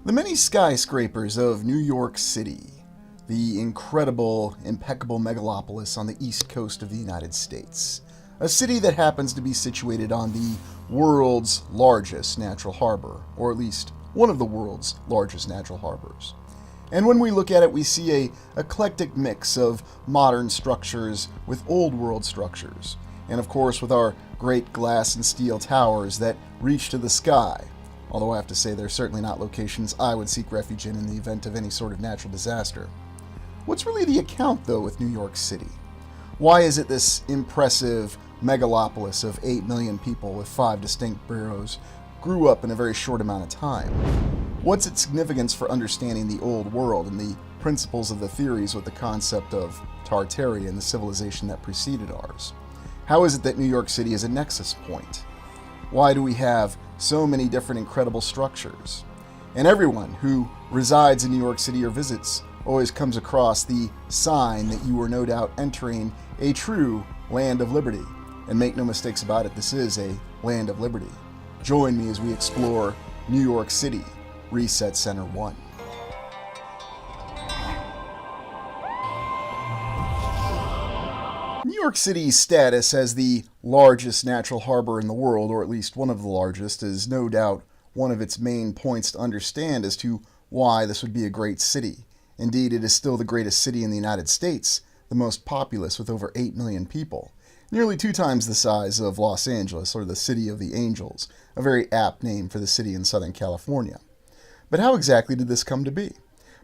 The many skyscrapers of New York City, the incredible, impeccable megalopolis on the east coast of the United States, a city that happens to be situated on the world's largest natural harbor, or at least one of the world's largest natural harbors. And when we look at it, we see a eclectic mix of modern structures with old world structures, and of course with our great glass and steel towers that reach to the sky. Although I have to say they're certainly not locations I would seek refuge in the event of any sort of natural disaster. What's really the account, though, with New York City? Why is it this impressive megalopolis of 8 million people with 5 distinct boroughs grew up in a very short amount of time? What's its significance for understanding the old world and the principles of the theories with the concept of Tartaria and the civilization that preceded ours? How is it that New York City is a nexus point? Why do we have so many different incredible structures? And everyone who resides in New York City or visits always comes across the sign that you are no doubt entering a true land of liberty. And make no mistakes about it, this is a land of liberty. Join me as we explore New York City, Reset Center 1. New York City's status as the largest natural harbor in the world, or at least one of the largest, is no doubt one of its main points to understand as to why this would be a great city. Indeed, it is still the greatest city in the United States, the most populous with over 8 million people, nearly 2 times the size of Los Angeles, or the City of the Angels, a very apt name for the city in Southern California. But how exactly did this come to be?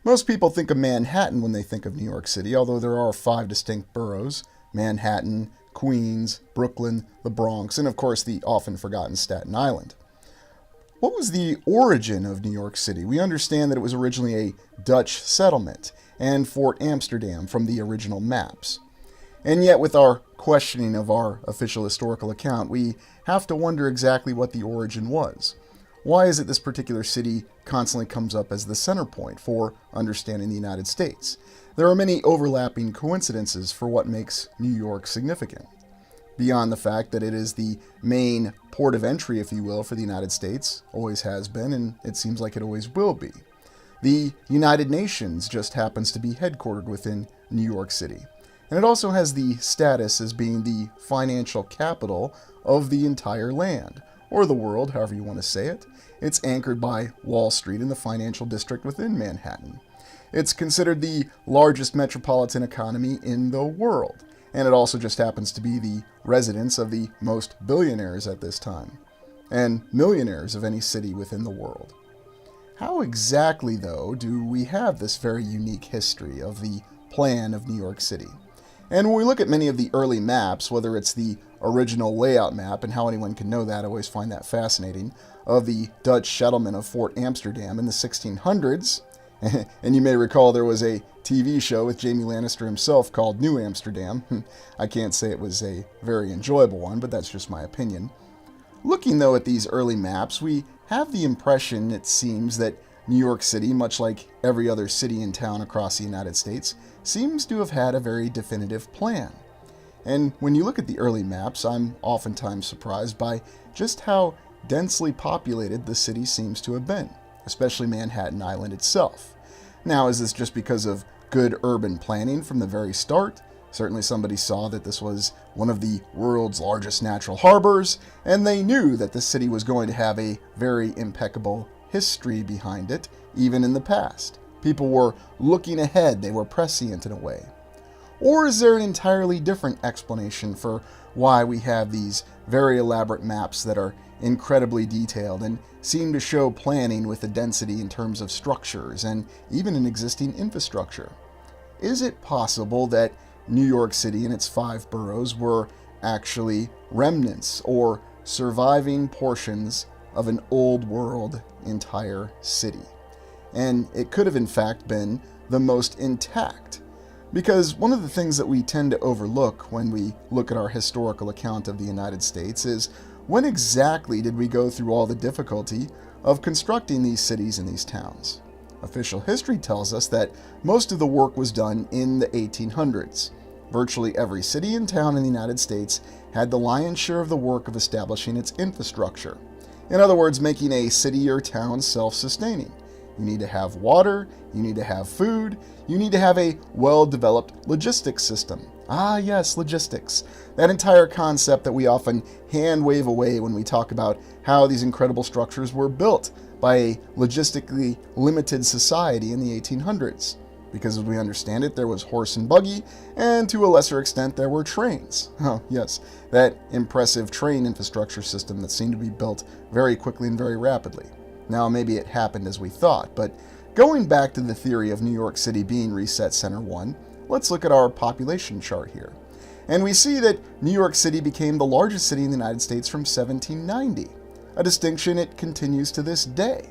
Most people think of Manhattan when they think of New York City, although there are 5 distinct boroughs: Manhattan, Queens, Brooklyn, the Bronx, and of course the often forgotten Staten Island. What was the origin of New York City? We understand that it was originally a Dutch settlement and Fort Amsterdam from the original maps. And yet with our questioning of our official historical account, we have to wonder exactly what the origin was. Why is it this particular city constantly comes up as the center point for understanding the United States? There are many overlapping coincidences for what makes New York significant. Beyond the fact that it is the main port of entry, if you will, for the United States, always has been, and it seems like it always will be. The United Nations just happens to be headquartered within New York City. And it also has the status as being the financial capital of the entire land, or the world, however you want to say it. It's anchored by Wall Street in the financial district within Manhattan. It's considered the largest metropolitan economy in the world, and it also just happens to be the residence of the most billionaires at this time, and millionaires of any city within the world. How exactly, though, do we have this very unique history of the plan of New York City? And when we look at many of the early maps, whether it's the original layout map, and how anyone can know that, I always find that fascinating, of the Dutch settlement of Fort Amsterdam in the 1600s, and you may recall there was a TV show with Jamie Lannister himself called New Amsterdam. I can't say it was a very enjoyable one, but that's just my opinion. Looking, though, at these early maps, we have the impression, it seems, that New York City, much like every other city and town across the United States, seems to have had a very definitive plan. And when you look at the early maps, I'm oftentimes surprised by just how densely populated the city seems to have been, especially Manhattan Island itself. Now, is this just because of good urban planning from the very start? Certainly somebody saw that this was one of the world's largest natural harbors, and they knew that the city was going to have a very impeccable history behind it, even in the past. People were looking ahead, they were prescient in a way. Or is there an entirely different explanation for why we have these very elaborate maps that are incredibly detailed and seem to show planning with a density in terms of structures and even an existing infrastructure? Is it possible that New York City and its 5 boroughs were actually remnants or surviving portions of an old world entire city? And it could have in fact been the most intact. Because one of the things that we tend to overlook when we look at our historical account of the United States is, when exactly did we go through all the difficulty of constructing these cities and these towns? Official history tells us that most of the work was done in the 1800s. Virtually every city and town in the United States had the lion's share of the work of establishing its infrastructure. In other words, making a city or town self-sustaining. You need to have water, you need to have food, you need to have a well-developed logistics system. Ah, yes, logistics. That entire concept that we often hand-wave away when we talk about how these incredible structures were built by a logistically limited society in the 1800s. Because as we understand it, there was horse and buggy, and to a lesser extent, there were trains. Oh, yes, that impressive train infrastructure system that seemed to be built very quickly and very rapidly. Now, maybe it happened as we thought, but going back to the theory of New York City being Reset Center 1, let's look at our population chart here. And we see that New York City became the largest city in the United States from 1790, a distinction it continues to this day.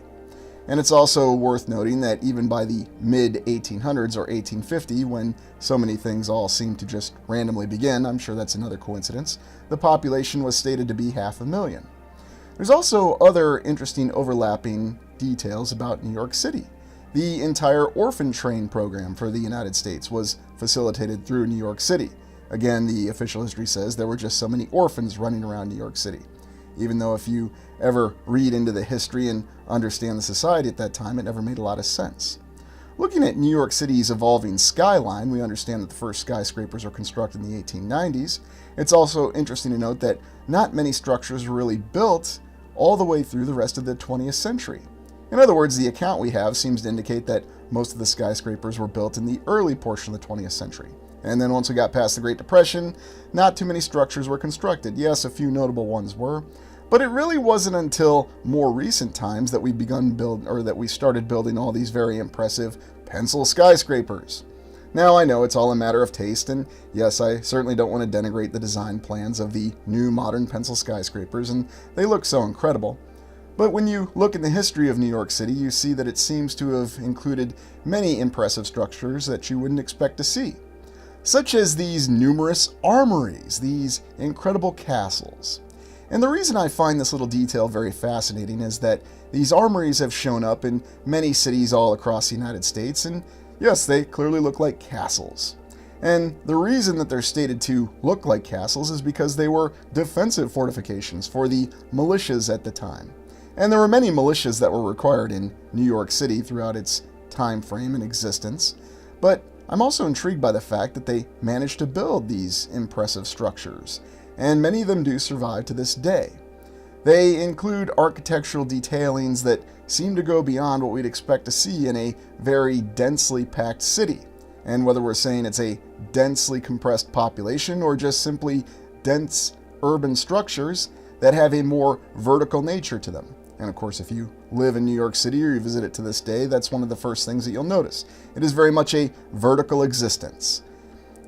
And it's also worth noting that even by the mid-1800s or 1850, when so many things all seem to just randomly begin, I'm sure that's another coincidence, the population was stated to be 500,000. There's also other interesting overlapping details about New York City. The entire orphan train program for the United States was facilitated through New York City. Again, the official history says there were just so many orphans running around New York City. Even though if you ever read into the history and understand the society at that time, it never made a lot of sense. Looking at New York City's evolving skyline, we understand that the first skyscrapers were constructed in the 1890s. It's also interesting to note that not many structures were really built all the way through the rest of the 20th century. In other words, the account we have seems to indicate that most of the skyscrapers were built in the early portion of the 20th century. And then once we got past the Great Depression, not too many structures were constructed. Yes, a few notable ones were, but it really wasn't until more recent times that we started building all these very impressive pencil skyscrapers. Now, I know it's all a matter of taste, and yes, I certainly don't want to denigrate the design plans of the new modern pencil skyscrapers, and they look so incredible. But when you look in the history of New York City, you see that it seems to have included many impressive structures that you wouldn't expect to see, such as these numerous armories, these incredible castles. And the reason I find this little detail very fascinating is that these armories have shown up in many cities all across the United States, and yes, they clearly look like castles. And the reason that they're stated to look like castles is because they were defensive fortifications for the militias at the time. And there were many militias that were required in New York City throughout its time frame and existence, but I'm also intrigued by the fact that they managed to build these impressive structures, and many of them do survive to this day. They include architectural detailings that seem to go beyond what we'd expect to see in a very densely packed city. And whether we're saying it's a densely compressed population or just simply dense urban structures that have a more vertical nature to them. And of course, if you live in New York City or you visit it to this day, that's one of the first things that you'll notice. It is very much a vertical existence.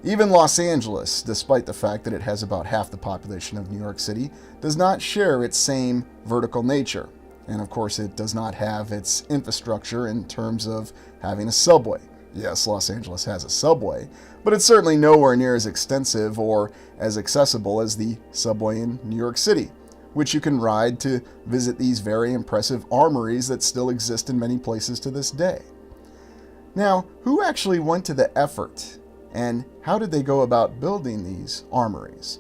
Even Los Angeles, despite the fact that it has about half the population of New York City, does not share its same vertical nature. And of course, it does not have its infrastructure in terms of having a subway. Yes, Los Angeles has a subway, but it's certainly nowhere near as extensive or as accessible as the subway in New York City, which you can ride to visit these very impressive armories that still exist in many places to this day. Now, who actually went to the effort, and how did they go about building these armories?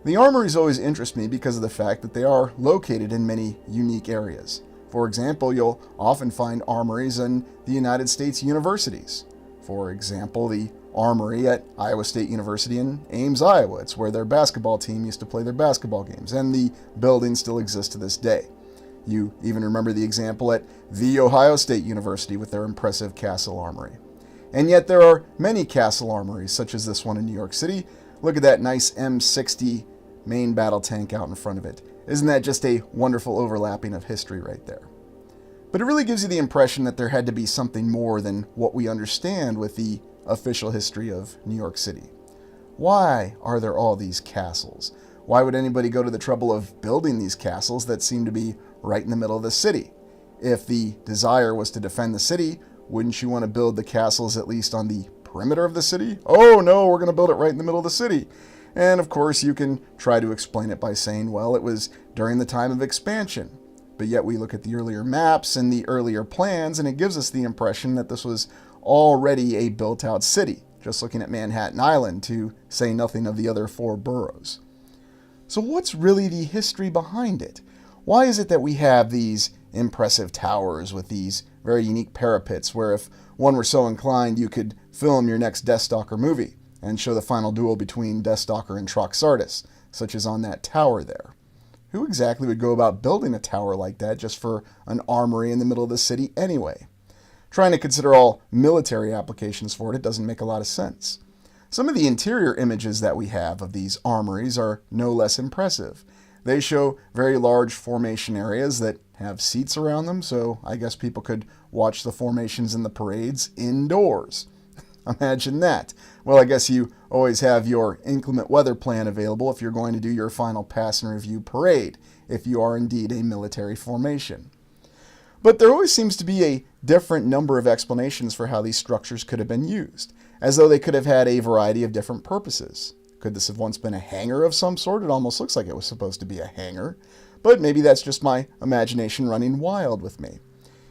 The armories always interest me because of the fact that they are located in many unique areas. For example, you'll often find armories in the United States universities. For example, the armory at Iowa State University in Ames, Iowa. It's where their basketball team used to play their basketball games, and the building still exists to this day. You even remember the example at The Ohio State University with their impressive castle armory. And yet there are many castle armories, such as this one in New York City. Look at that nice M60 main battle tank out in front of it. Isn't that just a wonderful overlapping of history right there? But it really gives you the impression that there had to be something more than what we understand with the official history of New York City. Why are there all these castles? Why would anybody go to the trouble of building these castles that seem to be right in the middle of the city? If the desire was to defend the city, wouldn't you want to build the castles at least on the perimeter of the city? Oh no, we're going to build it right in the middle of the city. And of course you can try to explain it by saying, well, it was during the time of expansion. But yet we look at the earlier maps and the earlier plans, and it gives us the impression that this was already a built-out city, just looking at Manhattan Island, to say nothing of the other 4 boroughs. So what's really the history behind it? Why is it that we have these impressive towers with these very unique parapets where if one were so inclined, you could film your next Deathstalker movie and show the final duel between Deathstalker and Troxardus, such as on that tower there. Who exactly would go about building a tower like that just for an armory in the middle of the city anyway? Trying to consider all military applications for it doesn't make a lot of sense. Some of the interior images that we have of these armories are no less impressive. They show very large formation areas that have seats around them, so I guess people could watch the formations and the parades indoors. Imagine that. Well, I guess you always have your inclement weather plan available if you're going to do your final pass and review parade, if you are indeed a military formation. But there always seems to be a different number of explanations for how these structures could have been used, as though they could have had a variety of different purposes. Could this have once been a hangar of some sort? It almost looks like it was supposed to be a hangar, but maybe that's just my imagination running wild with me.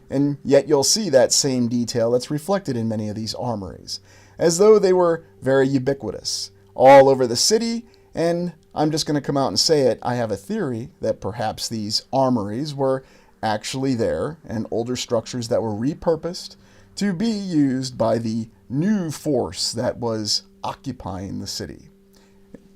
And yet you'll see that same detail that's reflected in many of these armories, as though they were very ubiquitous, all over the city, and I'm just going to come out and say it, I have a theory that perhaps these armories were actually there, and older structures that were repurposed to be used by the new force that was occupying the city.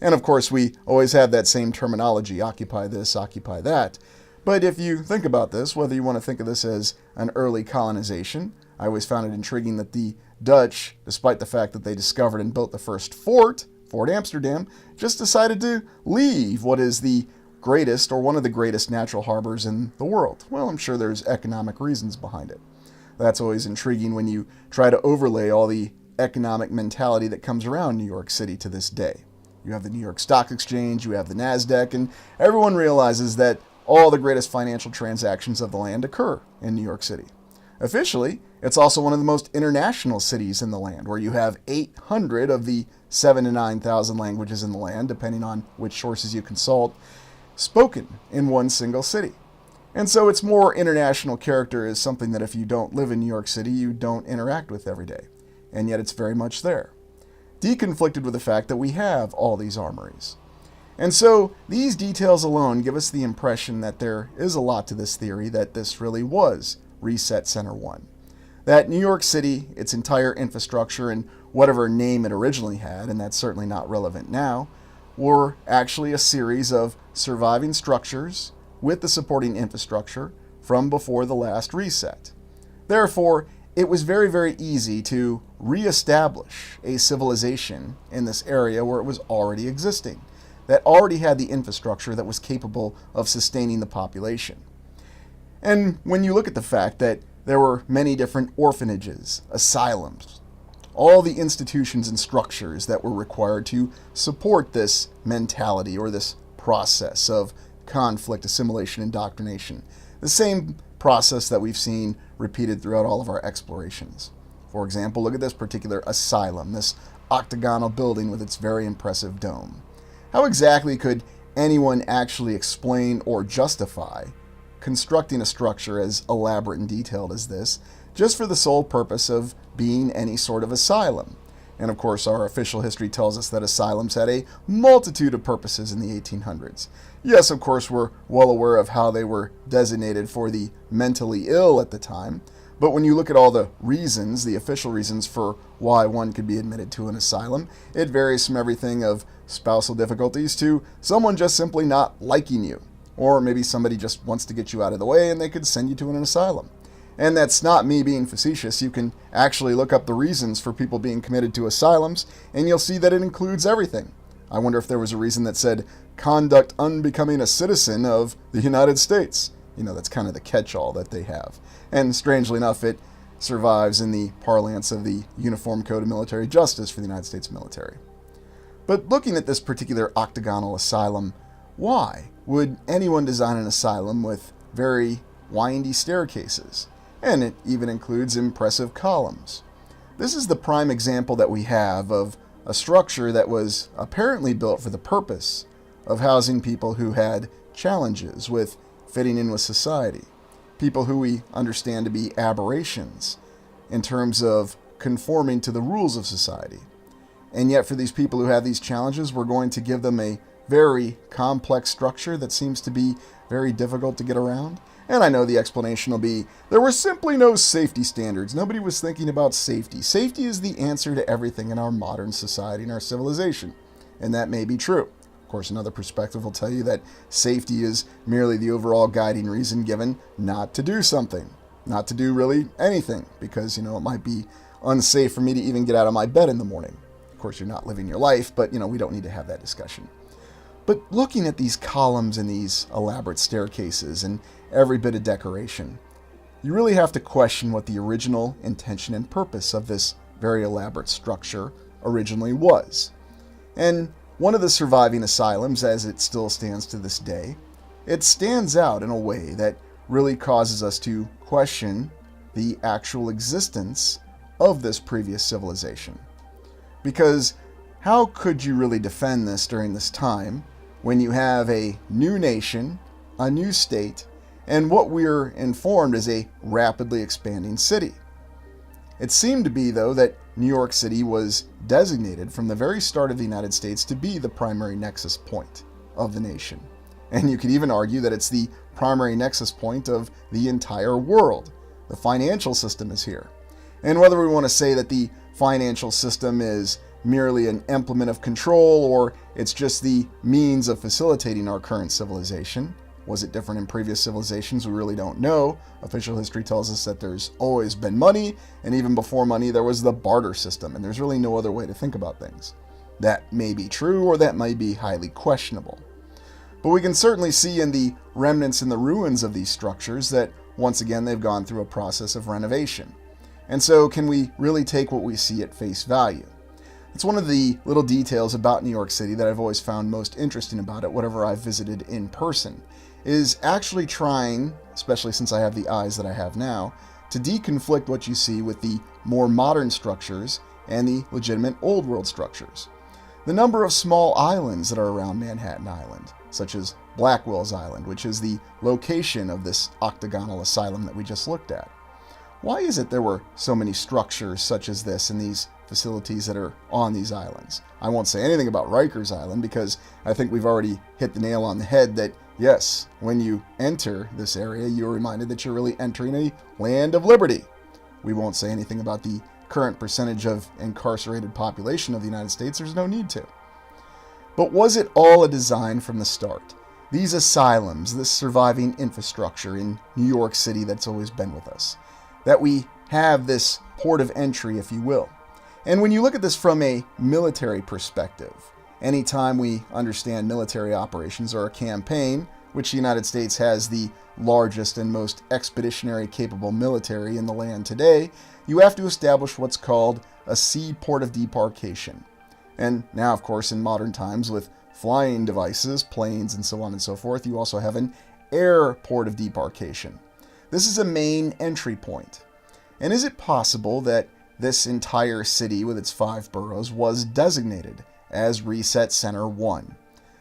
And of course, we always have that same terminology, occupy this, occupy that. But if you think about this, whether you want to think of this as an early colonization, I always found it intriguing that the Dutch, despite the fact that they discovered and built the first Fort Amsterdam, just decided to leave what is the greatest or one of the greatest natural harbors in the world. Well, I'm sure there's economic reasons behind it. That's always intriguing when you try to overlay all the economic mentality that comes around New York City to this day. You have the New York Stock Exchange, you have the NASDAQ, and everyone realizes that all the greatest financial transactions of the land occur in New York City. Officially, it's also one of the most international cities in the land, where you have 800 of the 7,000 to 9,000 languages in the land, depending on which sources you consult, spoken in one single city. And so its more international character is something that if you don't live in New York City, you don't interact with every day. And yet it's very much there. Deconflicted with the fact that we have all these armories. And so these details alone give us the impression that there is a lot to this theory that this really was Reset Center 1. That New York City, its entire infrastructure, and whatever name it originally had, and that's certainly not relevant now, were actually a series of surviving structures with the supporting infrastructure from before the last reset. Therefore, it was very, very easy to reestablish a civilization in this area where it was already existing, that already had the infrastructure that was capable of sustaining the population. And when you look at the fact that there were many different orphanages, asylums, all the institutions and structures that were required to support this mentality or this process of conflict, assimilation, indoctrination, the same process that we've seen repeated throughout all of our explorations. For example, look at this particular asylum, this octagonal building with its very impressive dome. How exactly could anyone actually explain or justify constructing a structure as elaborate and detailed as this, just for the sole purpose of being any sort of asylum? And of course, our official history tells us that asylums had a multitude of purposes in the 1800s. Yes, of course, we're well aware of how they were designated for the mentally ill at the time, but when you look at all the reasons, the official reasons for why one could be admitted to an asylum, it varies from everything of spousal difficulties to someone just simply not liking you, or maybe somebody just wants to get you out of the way and they could send you to an asylum. And that's not me being facetious. You can actually look up the reasons for people being committed to asylums, and you'll see that it includes everything. I wonder if there was a reason that said, conduct unbecoming a citizen of the United States. You know, that's kind of the catch-all that they have. And strangely enough, it survives in the parlance of the Uniform Code of Military Justice for the United States military. But looking at this particular octagonal asylum, why would anyone design an asylum with very windy staircases? And it even includes impressive columns. This is the prime example that we have of a structure that was apparently built for the purpose of housing people who had challenges with fitting in with society, people who we understand to be aberrations in terms of conforming to the rules of society. And yet for these people who have these challenges, we're going to give them a very complex structure that seems to be very difficult to get around. And I know the explanation will be, there were simply no safety standards. Nobody was thinking about safety. Safety is the answer to everything in our modern society and our civilization. And that may be true. Of course, another perspective will tell you that safety is merely the overall guiding reason given not to do something. Not to do really anything, because, it might be unsafe for me to even get out of my bed in the morning. Of course, you're not living your life, but, we don't need to have that discussion. But looking at these columns and these elaborate staircases and every bit of decoration, you really have to question what the original intention and purpose of this very elaborate structure originally was. And one of the surviving asylums, as it still stands to this day, it stands out in a way that really causes us to question the actual existence of this previous civilization. Because how could you really defend this during this time when you have a new nation, a new state, and what we're informed is a rapidly expanding city? It seemed to be, though, that New York City was designated from the very start of the United States to be the primary nexus point of the nation. And you could even argue that it's the primary nexus point of the entire world. The financial system is here. And whether we want to say that the financial system is merely an implement of control or it's just the means of facilitating our current civilization, was it different in previous civilizations? We really don't know. Official history tells us that there's always been money, and even before money there was the barter system, and there's really no other way to think about things. That may be true, or that might be highly questionable. But we can certainly see in the remnants and the ruins of these structures that, once again, they've gone through a process of renovation. And so can we really take what we see at face value? It's one of the little details about New York City that I've always found most interesting about it, whatever I've visited in person, is actually trying, especially since I have the eyes that I have now, to deconflict what you see with the more modern structures and the legitimate old world structures. The number of small islands that are around Manhattan Island, such as Blackwell's Island, which is the location of this octagonal asylum that we just looked at. Why is it there were so many structures such as this in these facilities that are on these islands? I won't say anything about Rikers Island because I think we've already hit the nail on the head that, yes, when you enter this area, you're reminded that you're really entering a land of liberty. We won't say anything about the current percentage of incarcerated population of the United States. There's no need to. But was it all a design from the start? These asylums, this surviving infrastructure in New York City that's always been with us, that we have this port of entry, if you will. And when you look at this from a military perspective, anytime we understand military operations or a campaign, which the United States has the largest and most expeditionary capable military in the land today, you have to establish what's called a sea port of debarkation. And now, of course, in modern times with flying devices, planes, and so on and so forth, you also have an air port of debarkation. This is a main entry point. And is it possible that this entire city with its 5 boroughs was designated as Reset Center 1?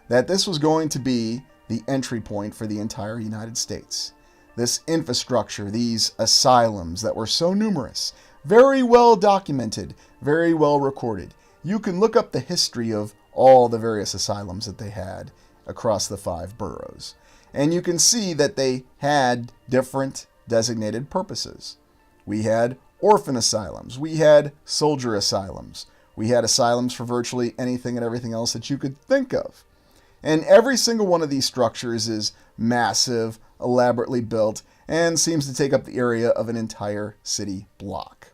That this was going to be the entry point for the entire United States? This infrastructure, these asylums that were so numerous, very well documented, very well recorded. You can look up the history of all the various asylums that they had across the 5 boroughs. And you can see that they had different designated purposes. We had orphan asylums. We had soldier asylums. We had asylums for virtually anything and everything else that you could think of. And every single one of these structures is massive, elaborately built, and seems to take up the area of an entire city block.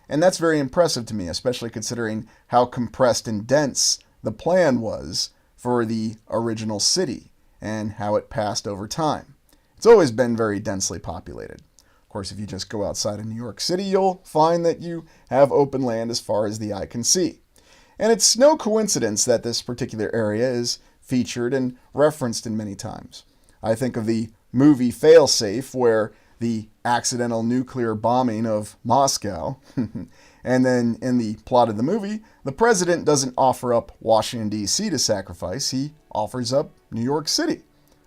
And that's very impressive to me, especially considering how compressed and dense the plan was for the original city and how it passed over time. It's always been very densely populated. Of course, if you just go outside of New York City, you'll find that you have open land as far as the eye can see. And it's no coincidence that this particular area is featured and referenced in many times. I think of the movie Failsafe, where the accidental nuclear bombing of Moscow, and then in the plot of the movie, the president doesn't offer up Washington, D.C. to sacrifice, he offers up New York City,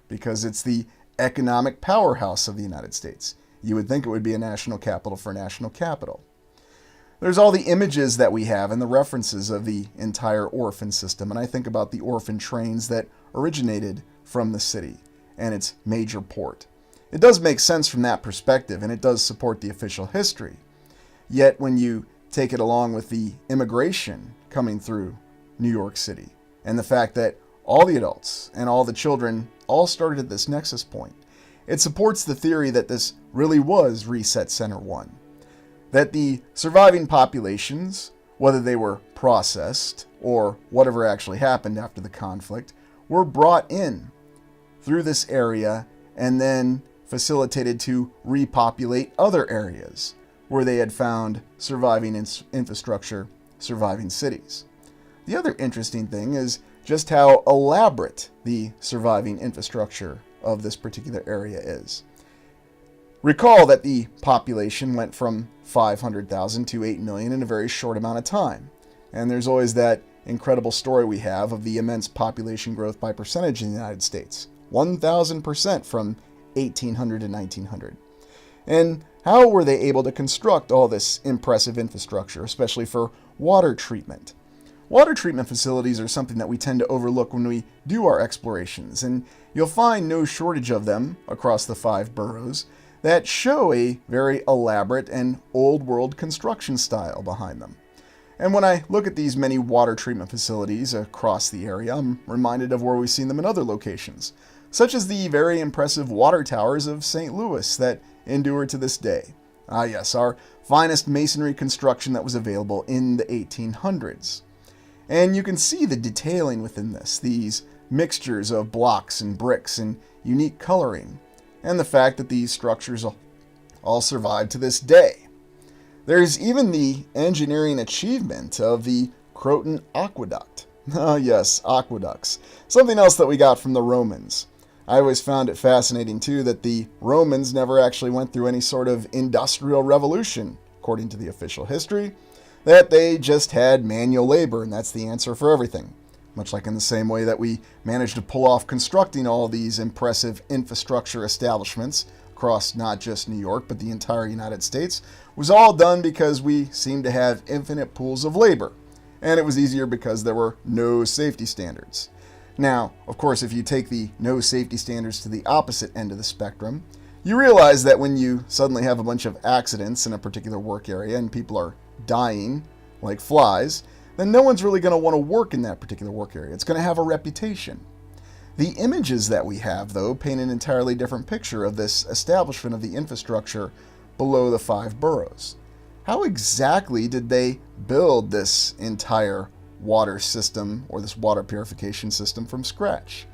because it's the economic powerhouse of the United States. You would think it would be a national capital for a national capital. There's all the images that we have and the references of the entire orphan system, and I think about the orphan trains that originated from the city and its major port. It does make sense from that perspective, and it does support the official history. Yet when you take it along with the immigration coming through New York City, and the fact that all the adults and all the children all started at this nexus point, it supports the theory that this really was Reset Center 1. That the surviving populations, whether they were processed or whatever actually happened after the conflict, were brought in through this area and then facilitated to repopulate other areas where they had found surviving infrastructure, surviving cities. The other interesting thing is just how elaborate the surviving infrastructure of this particular area is. Recall that the population went from 500,000 to 8 million in a very short amount of time. And there's always that incredible story we have of the immense population growth by percentage in the United States. 1,000% from 1800 to 1900. And how were they able to construct all this impressive infrastructure, especially for water treatment? Water treatment facilities are something that we tend to overlook when we do our explorations, and you'll find no shortage of them across the 5 boroughs that show a very elaborate and old-world construction style behind them. And when I look at these many water treatment facilities across the area, I'm reminded of where we've seen them in other locations, such as the very impressive water towers of St. Louis that endure to this day. Ah yes, our finest masonry construction that was available in the 1800s. And you can see the detailing within this, these mixtures of blocks and bricks and unique coloring, and the fact that these structures all survive to this day. There's even the engineering achievement of the Croton aqueduct. Ah yes, aqueducts. Something else that we got from the Romans. I always found it fascinating too that the Romans never actually went through any sort of industrial revolution, according to the official history, that they just had manual labor, and that's the answer for everything. Much like in the same way that we managed to pull off constructing all these impressive infrastructure establishments across not just New York, but the entire United States, was all done because we seemed to have infinite pools of labor. And it was easier because there were no safety standards. Now, of course, if you take the no safety standards to the opposite end of the spectrum, you realize that when you suddenly have a bunch of accidents in a particular work area and people are dying like flies, then no one's really going to want to work in that particular work area. It's going to have a reputation. The images that we have, though, paint an entirely different picture of this establishment of the infrastructure below the 5 boroughs. How exactly did they build this entire water system, or this water purification system, from scratch?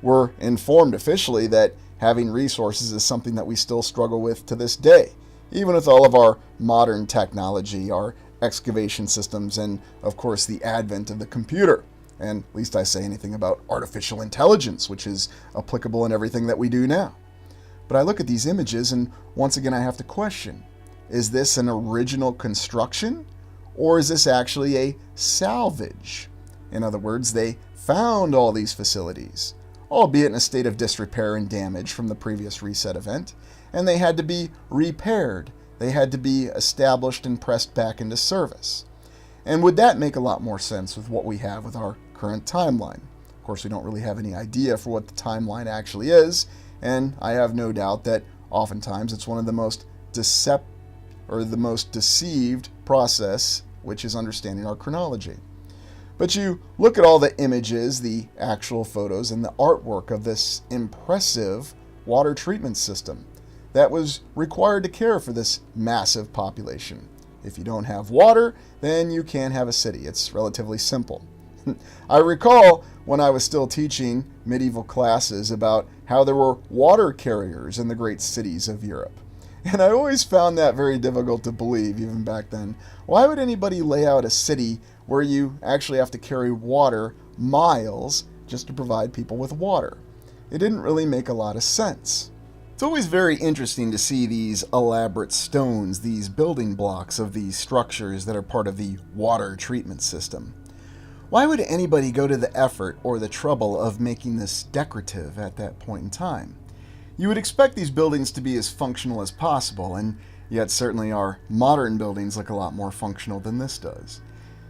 We're informed officially that having resources is something that we still struggle with to this day, even with all of our modern technology, our excavation systems, and of course the advent of the computer. And at least I say anything about artificial intelligence, which is applicable in everything that we do now. But I look at these images and once again I have to question, is this an original construction? Or is this actually a salvage? In other words, they found all these facilities, albeit in a state of disrepair and damage from the previous reset event, and they had to be repaired. They had to be established and pressed back into service. And would that make a lot more sense with what we have with our current timeline? Of course, we don't really have any idea for what the timeline actually is, and I have no doubt that oftentimes it's one of the most deceived process, which is understanding our chronology. But you look at all the images, the actual photos, and the artwork of this impressive water treatment system that was required to care for this massive population. If you don't have water, then you can't have a city. It's relatively simple. I recall when I was still teaching medieval classes about how there were water carriers in the great cities of Europe. And I always found that very difficult to believe, even back then. Why would anybody lay out a city where you actually have to carry water miles just to provide people with water? It didn't really make a lot of sense. It's always very interesting to see these elaborate stones, these building blocks of these structures that are part of the water treatment system. Why would anybody go to the effort or the trouble of making this decorative at that point in time? You would expect these buildings to be as functional as possible, and yet certainly our modern buildings look a lot more functional than this does.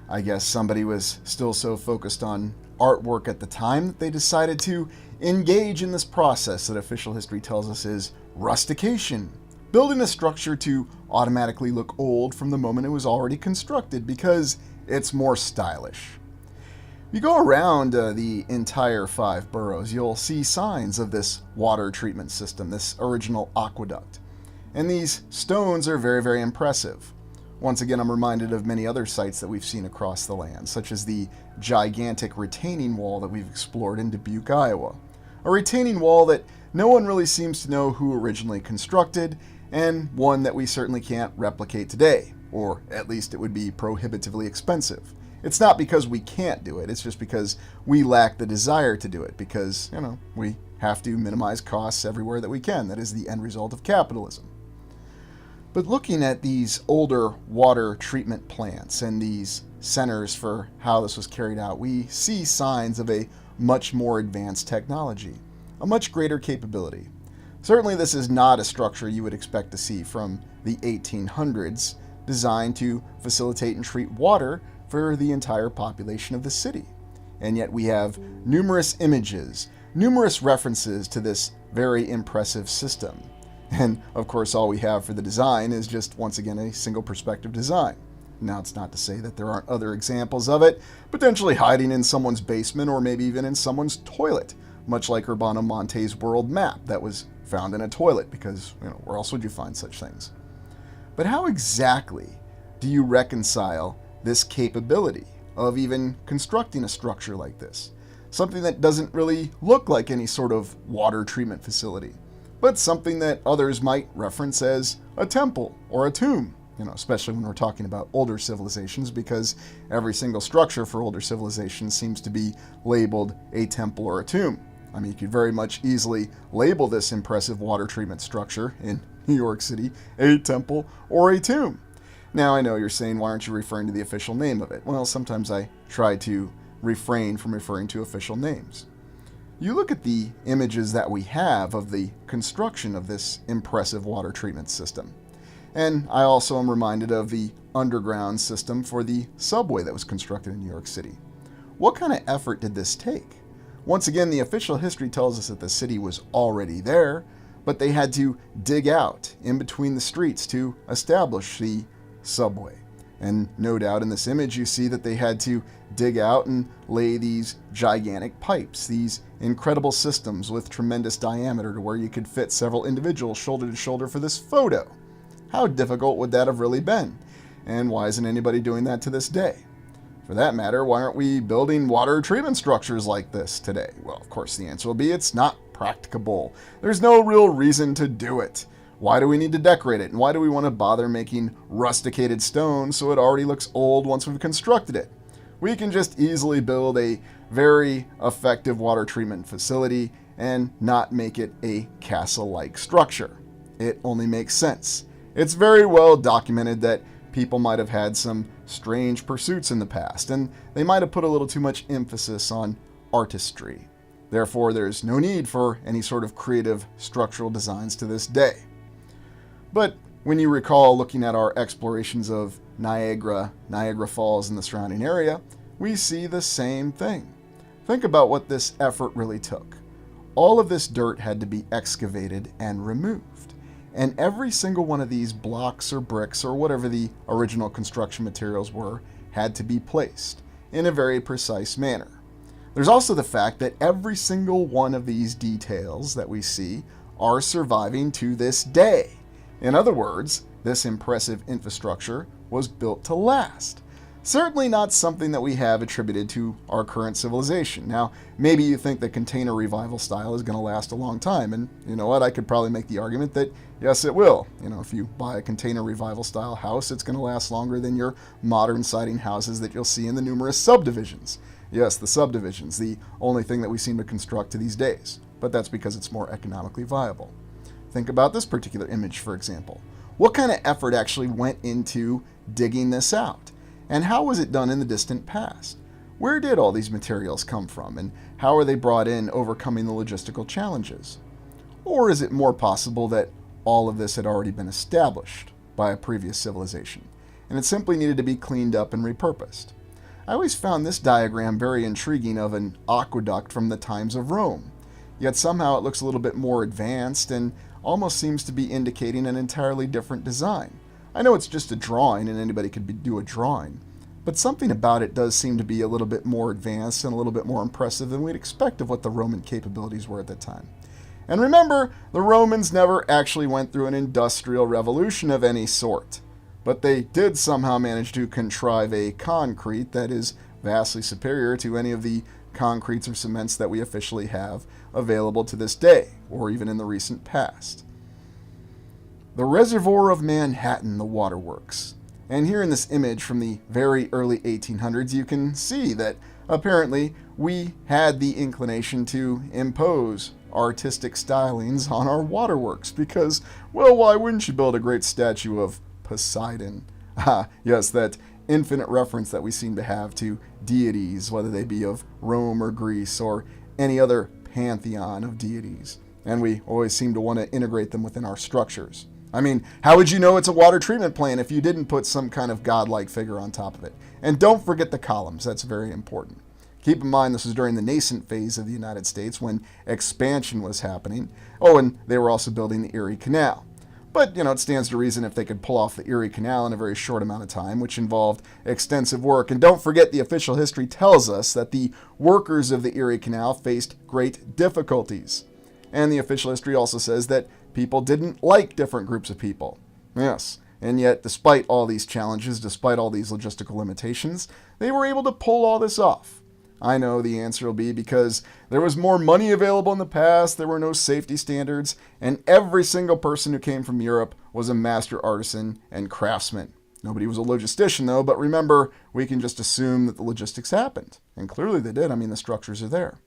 I guess somebody was still so focused on artwork at the time that they decided to engage in this process that official history tells us is rustication, building a structure to automatically look old from the moment it was already constructed because it's more stylish. If you go around the entire 5 boroughs, you'll see signs of this water treatment system, this original aqueduct. And these stones are very, very impressive. Once again, I'm reminded of many other sites that we've seen across the land, such as the gigantic retaining wall that we've explored in Dubuque, Iowa. A retaining wall that no one really seems to know who originally constructed, and one that we certainly can't replicate today, or at least it would be prohibitively expensive. It's not because we can't do it, it's just because we lack the desire to do it, because, we have to minimize costs everywhere that we can. That is the end result of capitalism. But looking at these older water treatment plants and these centers for how this was carried out, we see signs of a much more advanced technology, a much greater capability. Certainly this is not a structure you would expect to see from the 1800s, designed to facilitate and treat water for the entire population of the city. And yet we have numerous images, numerous references to this very impressive system. And of course all we have for the design is just, once again, a single perspective design. Now, it's not to say that there aren't other examples of it, potentially hiding in someone's basement or maybe even in someone's toilet, much like Urbano Monte's world map that was found in a toilet, because, where else would you find such things? But how exactly do you reconcile this capability of even constructing a structure like this? Something that doesn't really look like any sort of water treatment facility, but something that others might reference as a temple or a tomb, especially when we're talking about older civilizations, because every single structure for older civilizations seems to be labeled a temple or a tomb. I mean, you could very much easily label this impressive water treatment structure in New York City a temple or a tomb. Now, I know you're saying, why aren't you referring to the official name of it? Well, sometimes I try to refrain from referring to official names. You look at the images that we have of the construction of this impressive water treatment system. And I also am reminded of the underground system for the subway that was constructed in New York City. What kind of effort did this take? Once again, the official history tells us that the city was already there, but they had to dig out in between the streets to establish the subway. And no doubt in this image you see that they had to dig out and lay these gigantic pipes, these incredible systems with tremendous diameter to where you could fit several individuals shoulder to shoulder for this photo. How difficult would that have really been? And why isn't anybody doing that to this day? For that matter, why aren't we building water treatment structures like this today? Well, of course the answer will be it's not practicable. There's no real reason to do it. Why do we need to decorate it? And why do we want to bother making rusticated stone so it already looks old once we've constructed it? We can just easily build a very effective water treatment facility and not make it a castle-like structure. It only makes sense. It's very well documented that people might have had some strange pursuits in the past, and they might have put a little too much emphasis on artistry. Therefore, there's no need for any sort of creative structural designs to this day. But when you recall looking at our explorations of Niagara Falls and the surrounding area, we see the same thing. Think about what this effort really took. All of this dirt had to be excavated and removed. And every single one of these blocks or bricks or whatever the original construction materials were had to be placed in a very precise manner. There's also the fact that every single one of these details that we see are surviving to this day. In other words, this impressive infrastructure was built to last. Certainly not something that we have attributed to our current civilization. Now, maybe you think the container revival style is going to last a long time, and you know what, I could probably make the argument that yes, it will. If you buy a container revival style house, it's going to last longer than your modern siding houses that you'll see in the numerous subdivisions. Yes, the subdivisions, the only thing that we seem to construct to these days, but that's because it's more economically viable. Think about this particular image, for example. What kind of effort actually went into digging this out? And how was it done in the distant past? Where did all these materials come from, and how are they brought in, overcoming the logistical challenges? Or is it more possible that all of this had already been established by a previous civilization, and it simply needed to be cleaned up and repurposed? I always found this diagram very intriguing of an aqueduct from the times of Rome. Yet somehow it looks a little bit more advanced and almost seems to be indicating an entirely different design. I know it's just a drawing and anybody could do a drawing, but something about it does seem to be a little bit more advanced and a little bit more impressive than we'd expect of what the Roman capabilities were at the time. And remember, the Romans never actually went through an industrial revolution of any sort, but they did somehow manage to contrive a concrete that is vastly superior to any of the concretes or cements that we officially have available to this day, or even in the recent past. The Reservoir of Manhattan, the waterworks. And here in this image from the very early 1800s, you can see that apparently we had the inclination to impose artistic stylings on our waterworks because, well, why wouldn't you build a great statue of Poseidon? Ah, yes, that infinite reference that we seem to have to deities, whether they be of Rome or Greece or any other pantheon of deities. And we always seem to want to integrate them within our structures. I mean, how would you know it's a water treatment plant if you didn't put some kind of godlike figure on top of it? And don't forget the columns, that's very important. Keep in mind this was during the nascent phase of the United States when expansion was happening. Oh, and they were also building the Erie Canal. But, it stands to reason if they could pull off the Erie Canal in a very short amount of time, which involved extensive work. And don't forget, the official history tells us that the workers of the Erie Canal faced great difficulties. And the official history also says that people didn't like different groups of people. Yes, and yet despite all these challenges, despite all these logistical limitations, they were able to pull all this off. I know the answer will be because there was more money available in the past, there were no safety standards, and every single person who came from Europe was a master artisan and craftsman. Nobody was a logistician though, but remember, we can just assume that the logistics happened. And clearly they did. I mean, the structures are there.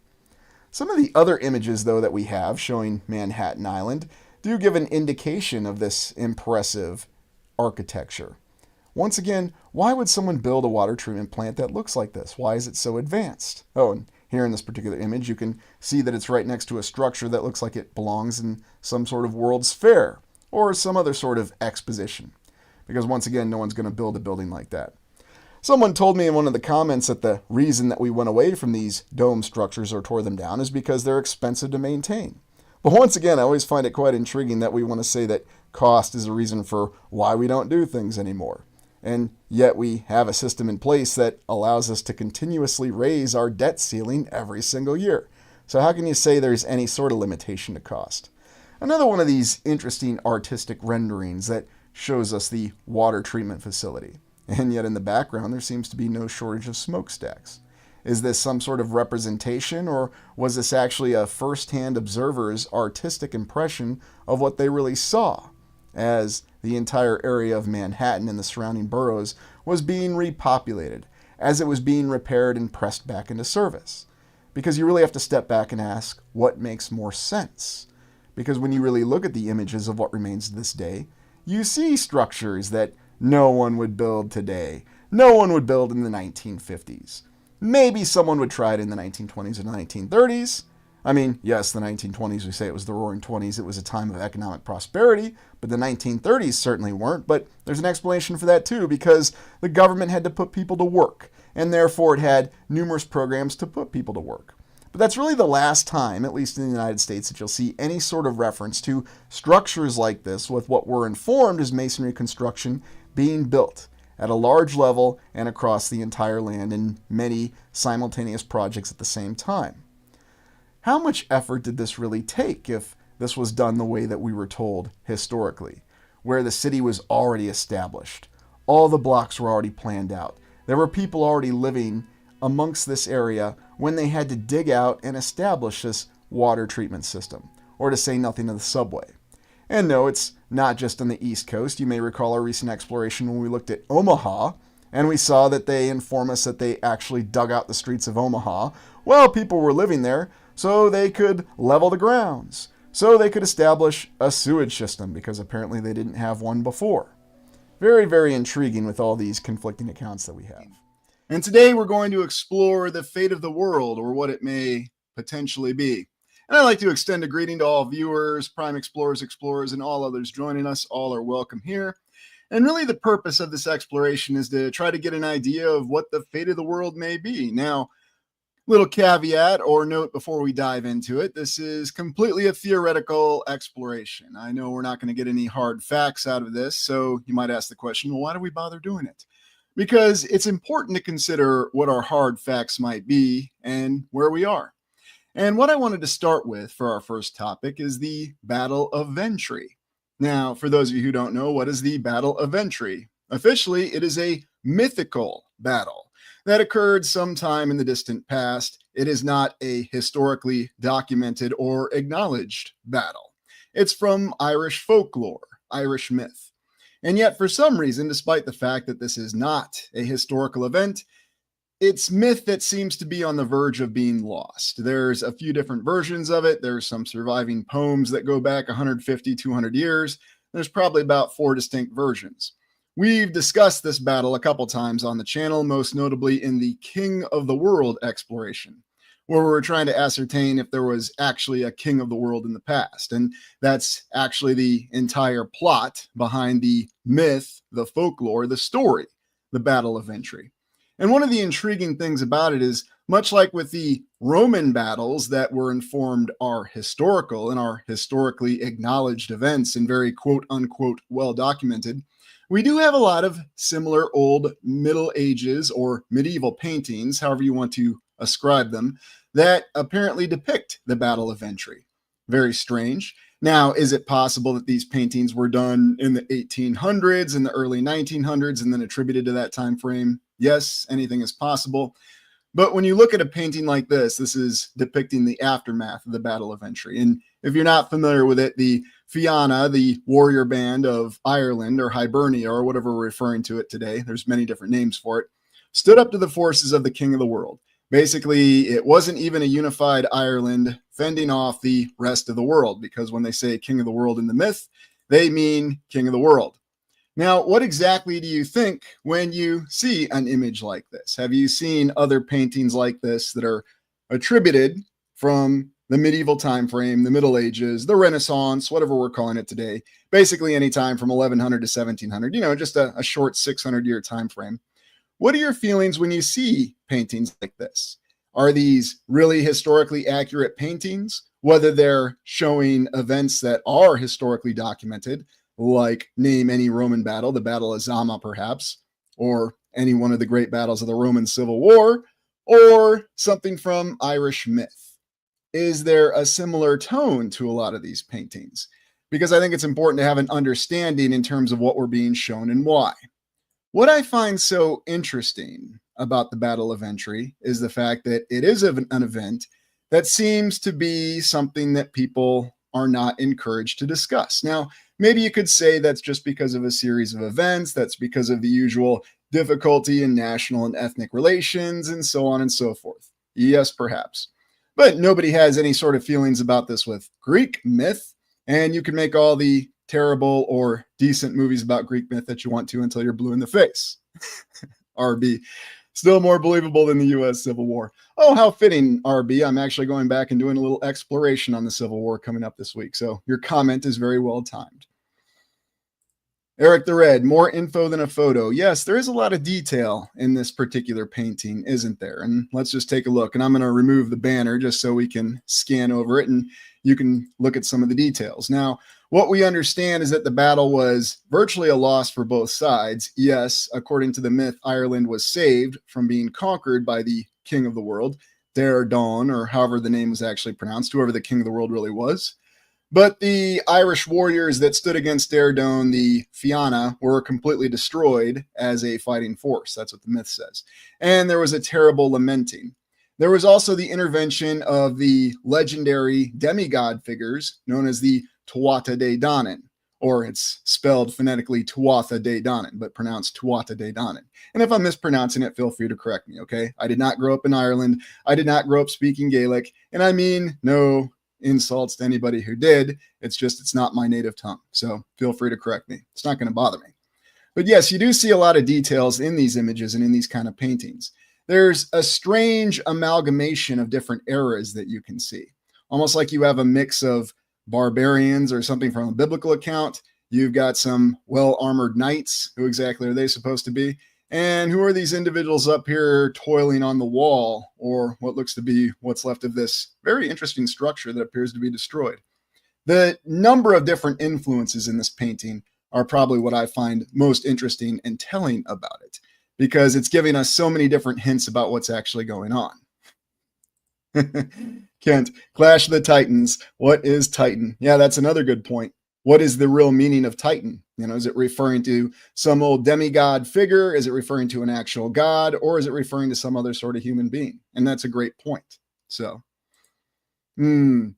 Some of the other images though that we have showing Manhattan Island do give an indication of this impressive architecture. Once again, why would someone build a water treatment plant that looks like this? Why is it so advanced? Oh, and here in this particular image, you can see that it's right next to a structure that looks like it belongs in some sort of World's Fair or some other sort of exposition. Because once again, no one's going to build a building like that. Someone told me in one of the comments that the reason that we went away from these dome structures or tore them down is because they're expensive to maintain. But once again, I always find it quite intriguing that we want to say that cost is a reason for why we don't do things anymore. And yet we have a system in place that allows us to continuously raise our debt ceiling every single year. So how can you say there's any sort of limitation to cost? Another one of these interesting artistic renderings that shows us the water treatment facility. And yet in the background there seems to be no shortage of smokestacks. Is this some sort of representation, or was this actually a first-hand observer's artistic impression of what they really saw as the entire area of Manhattan and the surrounding boroughs was being repopulated, as it was being repaired and pressed back into service? Because you really have to step back and ask, what makes more sense? Because when you really look at the images of what remains to this day, you see structures that no one would build today. No one would build in the 1950s. Maybe someone would try it in the 1920s or the 1930s. I mean, yes, the 1920s, we say it was the Roaring Twenties. It was a time of economic prosperity, but the 1930s certainly weren't. But there's an explanation for that too, because the government had to put people to work, and therefore it had numerous programs to put people to work. But that's really the last time, at least in the United States, that you'll see any sort of reference to structures like this with what we're informed as masonry construction being built at a large level and across the entire land in many simultaneous projects at the same time. How much effort did this really take if this was done the way that we were told historically, where the city was already established? All the blocks were already planned out. There were people already living amongst this area when they had to dig out and establish this water treatment system, or to say nothing of the subway. And no, it's not just on the East Coast. You may recall our recent exploration when we looked at Omaha, and we saw that they inform us that they actually dug out the streets of Omaha. Well, people were living there, so they could level the grounds, so they could establish a sewage system, because apparently they didn't have one before. Very, very intriguing with all these conflicting accounts that we have. And today we're going to explore the fate of the world, or what it may potentially be. And I'd like to extend a greeting to all viewers, prime explorers, and all others joining us. All are welcome here. And really the purpose of this exploration is to try to get an idea of what the fate of the world may be. Now, little caveat or note before we dive into it, this is completely a theoretical exploration. I know we're not going to get any hard facts out of this, so you might ask the question, well, why do we bother doing it? Because it's important to consider what our hard facts might be and where we are. And what I wanted to start with for our first topic is the Battle of Ventry. Now, for those of you who don't know, what is the Battle of Ventry? Officially, it is a mythical battle that occurred sometime in the distant past. It is not a historically documented or acknowledged battle. It's from Irish folklore, Irish myth. And yet, for some reason, despite the fact that this is not a historical event, it's myth that seems to be on the verge of being lost. There's a few different versions of it. There's some surviving poems that go back 150, 200 years. There's probably about 4 distinct versions. We've discussed this battle a couple times on the channel, most notably in the King of the World exploration, where we were trying to ascertain if there was actually a king of the world in the past. And that's actually the entire plot behind the myth, the folklore, the story, the Battle of Ventry. And one of the intriguing things about it is, much like with the Roman battles that were informed are historical and are historically acknowledged events and very quote unquote well documented, we do have a lot of similar old Middle Ages or medieval paintings, however you want to ascribe them, that apparently depict the Battle of Ventry. Very strange. Now, is it possible that these paintings were done in the 1800s and the early 1900s and then attributed to that time frame? Yes, anything is possible. But when you look at a painting like this is depicting the aftermath of the Battle of Ventry. And if you're not familiar with it, the fauna, the warrior band of Ireland or Hibernia or whatever we're referring to it today, there's many different names for it, stood up to the forces of the King of the World. Basically, it wasn't even a unified Ireland fending off the rest of the world, because when they say King of the World in the myth, they mean King of the World. Now, what exactly do you think when you see an image like this? Have you seen other paintings like this that are attributed from the medieval time frame, the Middle Ages, the Renaissance, whatever we're calling it today, basically any time from 1100 to 1700, just a short 600-year time frame? What are your feelings when you see paintings like this? Are these really historically accurate paintings, whether they're showing events that are historically documented, like name any Roman battle, the Battle of Zama perhaps, or any one of the great battles of the Roman Civil War, or something from Irish myth? Is there a similar tone to a lot of these paintings? Because I think it's important to have an understanding in terms of what we're being shown and why. What I find so interesting about the Battle of Ventry is the fact that it is an event that seems to be something that people are not encouraged to discuss. Now, maybe you could say that's just because of a series of events, that's because of the usual difficulty in national and ethnic relations, and so on and so forth. Yes, perhaps. But nobody has any sort of feelings about this with Greek myth, and you can make all the terrible or decent movies about Greek myth that you want to until you're blue in the face. RB. Still more believable than the U.S. Civil War. Oh, how fitting, RB. I'm actually going back and doing a little exploration on the Civil War coming up this week, so your comment is very well timed. Eric the Red, more info than a photo. Yes, there is a lot of detail in this particular painting, isn't there? And let's just take a look. And I'm going to remove the banner just so we can scan over it and you can look at some of the details. Now, what we understand is that the battle was virtually a loss for both sides. Yes, according to the myth, Ireland was saved from being conquered by the King of the World, Daredon, or however the name was actually pronounced, whoever the King of the World really was. But the Irish warriors that stood against Daredon, the Fianna, were completely destroyed as a fighting force. That's what the myth says. And there was a terrible lamenting. There was also the intervention of the legendary demigod figures known as the Tuatha De Danann, or it's spelled phonetically Tuatha De Danann, but pronounced Tuatha De Danann. And if I'm mispronouncing it, feel free to correct me, okay? I did not grow up in Ireland. I did not grow up speaking Gaelic. And I mean no insults to anybody who did. It's just, it's not my native tongue. So feel free to correct me. It's not going to bother me. But yes, you do see a lot of details in these images and in these kind of paintings. There's a strange amalgamation of different eras that you can see. Almost like you have a mix of barbarians or something from a biblical account. You've got some well-armored knights. Who exactly are they supposed to be? And who are these individuals up here toiling on the wall, or what looks to be what's left of this very interesting structure that appears to be destroyed? The number of different influences in this painting are probably what I find most interesting and telling about it, because it's giving us so many different hints about what's actually going on. Kent, Clash of the Titans. What is Titan? Yeah, that's another good point. What is the real meaning of Titan? Is it referring to some old demigod figure? Is it referring to an actual god? Or is it referring to some other sort of human being? And that's a great point. So, And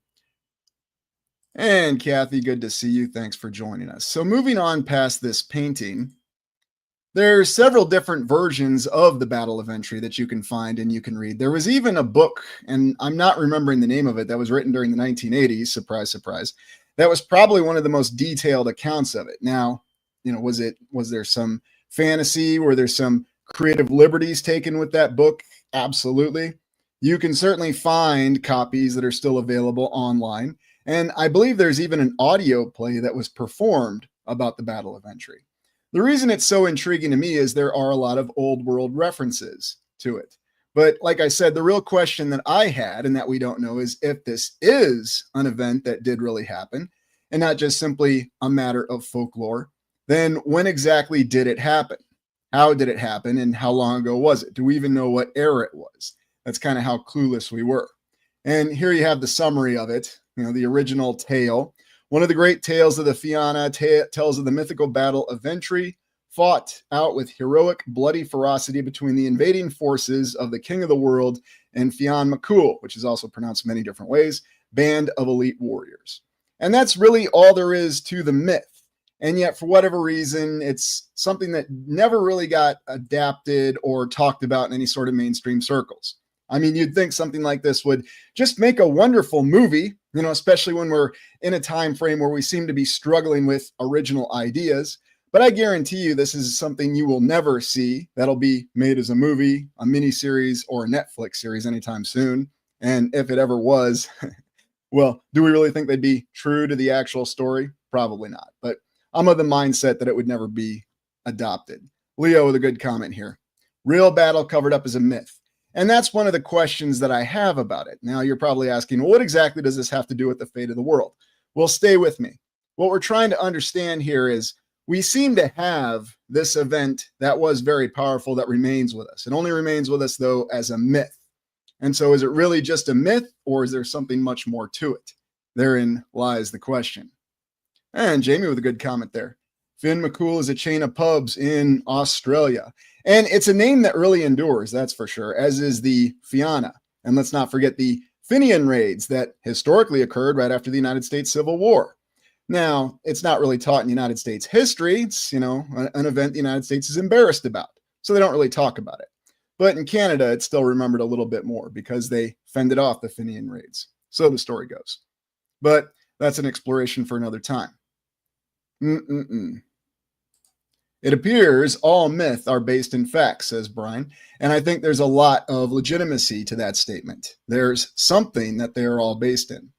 Kathy, good to see you. Thanks for joining us. So moving on past this painting, there are several different versions of the Battle of Ventry that you can find and you can read. There was even a book, and I'm not remembering the name of it, that was written during the 1980s. Surprise, surprise. That was probably one of the most detailed accounts of it. Now, was there some fantasy? Were there some creative liberties taken with that book? Absolutely. You can certainly find copies that are still available online. And I believe there's even an audio play that was performed about the Battle of Ventry. The reason it's so intriguing to me is there are a lot of old world references to it. But like I said, the real question that I had and that we don't know is if this is an event that did really happen and not just simply a matter of folklore, then when exactly did it happen? How did it happen and how long ago was it? Do we even know what era it was? That's kind of how clueless we were. And here you have the summary of it, the original tale. One of the great tales of the fauna tells of the mythical battle of Ventry, fought out with heroic, bloody ferocity between the invading forces of the king of the world and Fian Makul, which is also pronounced many different ways, band of elite warriors. And that's really all there is to the myth. And yet, for whatever reason, it's something that never really got adapted or talked about in any sort of mainstream circles. I mean, you'd think something like this would just make a wonderful movie, especially when we're in a time frame where we seem to be struggling with original ideas. But I guarantee you this is something you will never see that'll be made as a movie, a miniseries, or a Netflix series anytime soon. And if it ever was, well, do we really think they'd be true to the actual story? Probably not. But I'm of the mindset that it would never be adopted. Leo with a good comment here. Real battle covered up as a myth. And that's one of the questions that I have about it. Now, you're probably asking, well, what exactly does this have to do with the fate of the world? Well, stay with me. What we're trying to understand here is we seem to have this event that was very powerful that remains with us. It only remains with us, though, as a myth. And so is it really just a myth, or is there something much more to it? Therein lies the question. And Jamie with a good comment there. Fin Makul is a chain of pubs in Australia. And it's a name that really endures, that's for sure, as is the Fianna. And let's not forget the Fenian raids that historically occurred right after the United States Civil War. Now, it's not really taught in United States history. It's, an event the United States is embarrassed about. So they don't really talk about it. But in Canada, it's still remembered a little bit more because they fended off the Fenian raids. So the story goes. But that's an exploration for another time. It appears all myth are based in facts, says Brian, and I think there's a lot of legitimacy to that statement. There's something that they're all based in.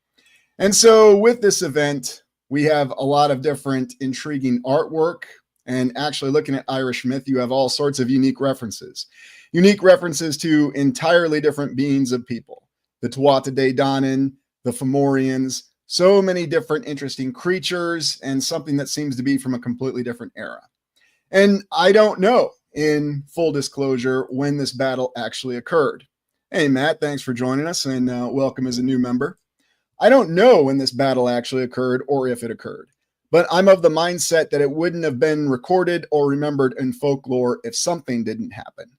And so with this event, we have a lot of different intriguing artwork, and actually looking at Irish myth, you have all sorts of unique references. Unique references to entirely different beings of people. The Tuatha De Danann, the Fomorians, so many different interesting creatures, and something that seems to be from a completely different era. And I don't know, in full disclosure, when this battle actually occurred. Hey, Matt, thanks for joining us, and welcome as a new member. I don't know when this battle actually occurred or if it occurred, but I'm of the mindset that it wouldn't have been recorded or remembered in folklore if something didn't happen.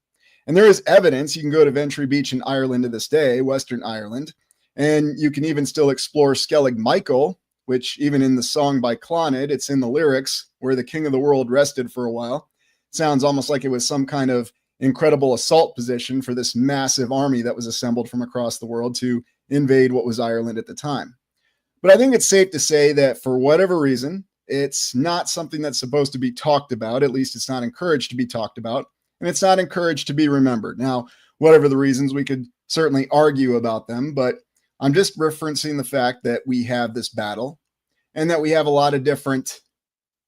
And there is evidence. You can go to Ventry Beach in Ireland to this day, Western Ireland, and you can even still explore Skellig Michael, which even in the song by Clonid, it's in the lyrics, where the king of the world rested for a while. It sounds almost like it was some kind of incredible assault position for this massive army that was assembled from across the world to invade what was Ireland at the time. But I think it's safe to say that for whatever reason, it's not something that's supposed to be talked about. At least it's not encouraged to be talked about, and it's not encouraged to be remembered. Now, whatever the reasons, we could certainly argue about them, but I'm just referencing the fact that we have this battle and that we have a lot of different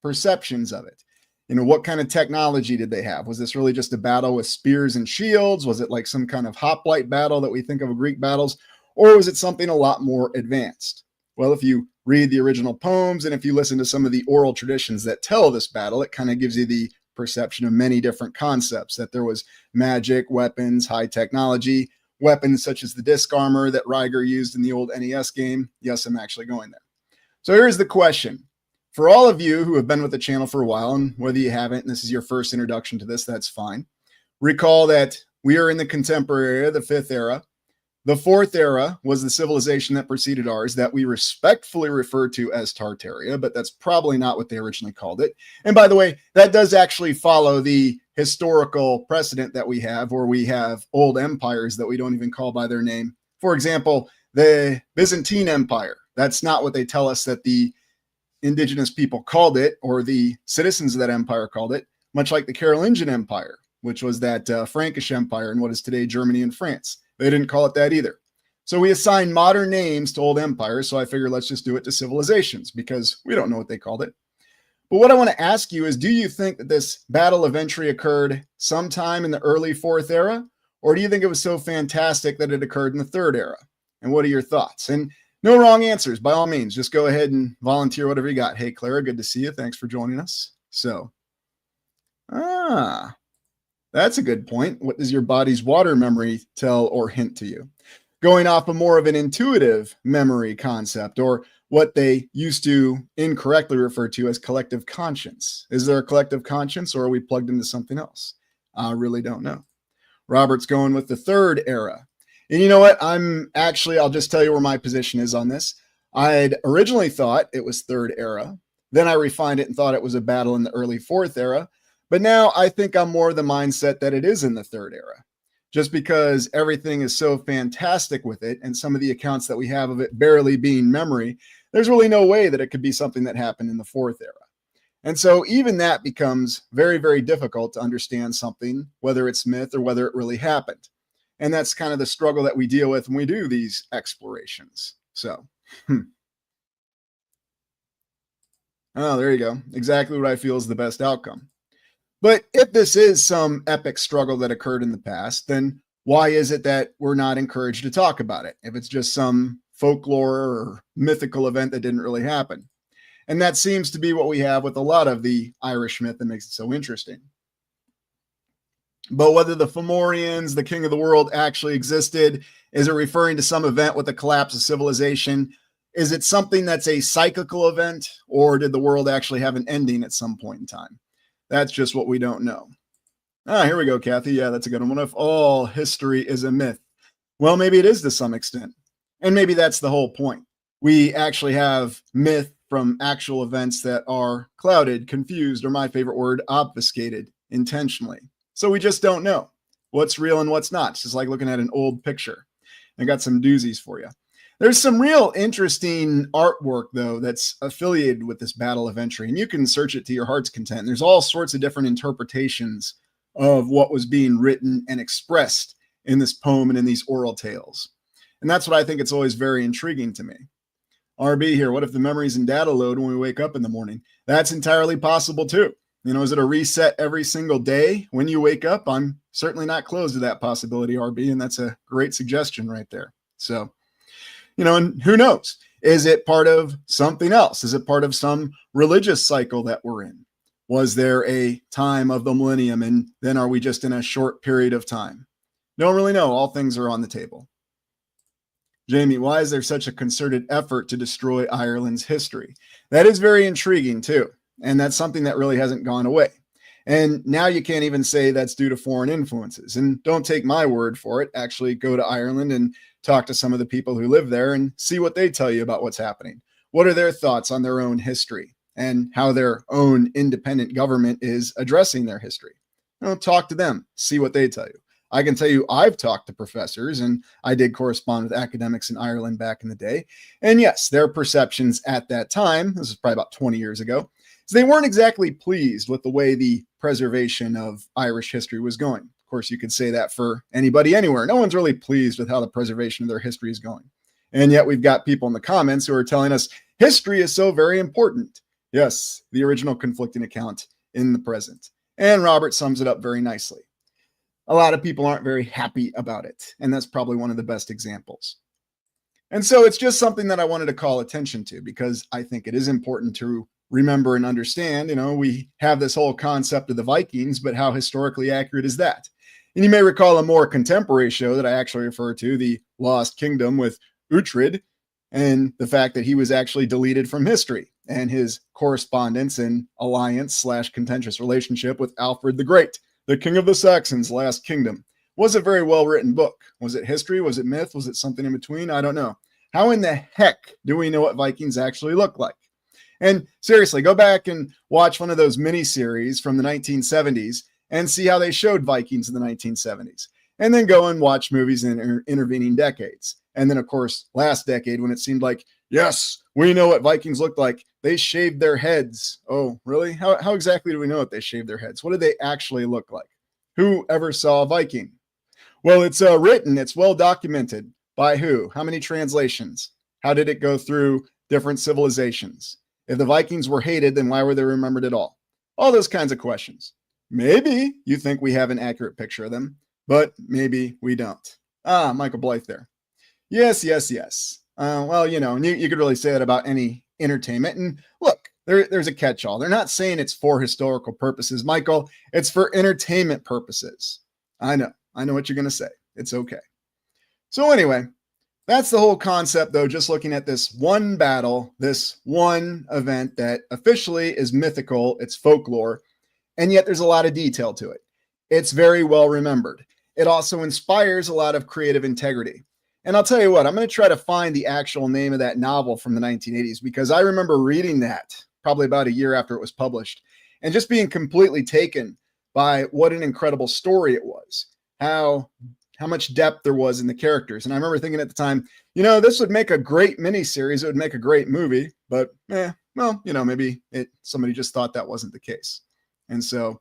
perceptions of it. What kind of technology did they have? Was this really just a battle with spears and shields? Was it like some kind of hoplite battle that we think of Greek battles? Or was it something a lot more advanced? Well, if you read the original poems and if you listen to some of the oral traditions that tell this battle, it kind of gives you the perception of many different concepts, that there was magic, weapons, high technology, weapons such as the disc armor that Ryger used in the old NES game. Yes, I'm actually going there. So here's the question. For all of you who have been with the channel for a while, and whether you haven't, and this is your first introduction to this, that's fine. Recall that we are in the contemporary era, the 5th era. The 4th era was the civilization that preceded ours that we respectfully refer to as Tartaria, but that's probably not what they originally called it. And by the way, that does actually follow the historical precedent that we have, where we have old empires that we don't even call by their name. For example, the Byzantine Empire. That's not what they tell us that the indigenous people called it, or the citizens of that empire called it, much like the Carolingian Empire, which was that Frankish Empire in what is today Germany and France. They didn't call it that either. So we assign modern names to old empires, so I figured let's just do it to civilizations, because we don't know what they called it. But what I want to ask you is, do you think that this Battle of Ventry occurred sometime in the early 4th era, or do you think it was so fantastic that it occurred in the 3rd era? And what are your thoughts? And no wrong answers, by all means. Just go ahead and volunteer whatever you got. Hey, Clara, good to see you. Thanks for joining us. So, that's a good point. What does your body's water memory tell or hint to you? Going off of more of an intuitive memory concept, or what they used to incorrectly refer to as collective conscience. Is there a collective conscience, or are we plugged into something else? I really don't know. Robert's going with the 3rd era. And you know what? I'll just tell you where my position is on this. I'd originally thought it was 3rd era. Then I refined it and thought it was a battle in the early 4th era. But now I think I'm more of the mindset that it is in the 3rd era, just because everything is so fantastic with it, and some of the accounts that we have of it barely being memory, there's really no way that it could be something that happened in the 4th era. And so even that becomes very, very difficult to understand something, whether it's myth or whether it really happened. And that's kind of the struggle that we deal with when we do these explorations. So, oh, there you go. Exactly what I feel is the best outcome. But if this is some epic struggle that occurred in the past, then why is it that we're not encouraged to talk about it? If it's just some folklore or mythical event that didn't really happen. And that seems to be what we have with a lot of the Irish myth that makes it so interesting. But whether the Fomorians, the king of the world, actually existed, is it referring to some event with the collapse of civilization? Is it something that's a cyclical event, or did the world actually have an ending at some point in time? That's just what we don't know. Here we go, Kathy. Yeah, that's a good one. What if all history is a myth? Well, maybe it is to some extent. And maybe that's the whole point. We actually have myth from actual events that are clouded, confused, or my favorite word, obfuscated intentionally. So we just don't know what's real and what's not. It's just like looking at an old picture. I got some doozies for you. There's some real interesting artwork, though, that's affiliated with this Battle of Ventry, and you can search it to your heart's content. There's all sorts of different interpretations of what was being written and expressed in this poem and in these oral tales. And that's what I think it's always very intriguing to me. RB here, what if the memories and data load when we wake up in the morning? That's entirely possible, too. Is it a reset every single day when you wake up? I'm certainly not close to that possibility, RB, and that's a great suggestion right there. So, and who knows? Is it part of something else? Is it part of some religious cycle that we're in? Was there a time of the millennium, and then are we just in a short period of time? Don't really know. All things are on the table. Jamie, why is there such a concerted effort to destroy Ireland's history? That is very intriguing, too. And that's something that really hasn't gone away. And now you can't even say that's due to foreign influences. And don't take my word for it. Actually, go to Ireland and talk to some of the people who live there and see what they tell you about what's happening. What are their thoughts on their own history and how their own independent government is addressing their history? Talk to them, see what they tell you. I can tell you I've talked to professors, and I did correspond with academics in Ireland back in the day. And yes, their perceptions at that time, this is probably about 20 years ago, so they weren't exactly pleased with the way the preservation of Irish history was going. Of course, you could say that for anybody anywhere. No one's really pleased with how the preservation of their history is going. And yet we've got people in the comments who are telling us history is so very important. Yes, the original conflicting account in the present. And Robert sums it up very nicely. A lot of people aren't very happy about it, and that's probably one of the best examples. And so it's just something that I wanted to call attention to because I think it is important to remember and understand. We have this whole concept of the Vikings, but how historically accurate is that? And you may recall a more contemporary show that I actually refer to, The Lost Kingdom with Uhtred, and the fact that he was actually deleted from history and his correspondence and alliance/contentious relationship with Alfred the Great, the King of the Saxons' last kingdom. Was a very well-written book. Was it history? Was it myth? Was it something in between? I don't know. How in the heck do we know what Vikings actually look like? And seriously, go back and watch one of those mini-series from the 1970s and see how they showed Vikings in the 1970s. And then go and watch movies in intervening decades. And then, of course, last decade when it seemed like, yes, we know what Vikings looked like. They shaved their heads. Oh, really? How exactly do we know what they shaved their heads? What did they actually look like? Who ever saw a Viking? Well, it's written, it's well documented. By who? How many translations? How did it go through different civilizations? If the Vikings were hated, then why were they remembered at all? All those kinds of questions. Maybe you think we have an accurate picture of them, but maybe we don't. Michael Blythe there. Yes. Well, you could really say that about any entertainment. And look, there's a catch-all. They're not saying it's for historical purposes, Michael. It's for entertainment purposes. I know what you're going to say. It's okay. So anyway, that's the whole concept, though, just looking at this one battle, this one event that officially is mythical, it's folklore, and yet there's a lot of detail to it. It's very well remembered. It also inspires a lot of creative integrity. And I'll tell you what, I'm going to try to find the actual name of that novel from the 1980s, because I remember reading that probably about a year after it was published and just being completely taken by what an incredible story it was, how much depth there was in the characters. And I remember thinking at the time, this would make a great miniseries. It would make a great movie, but maybe somebody just thought that wasn't the case. And so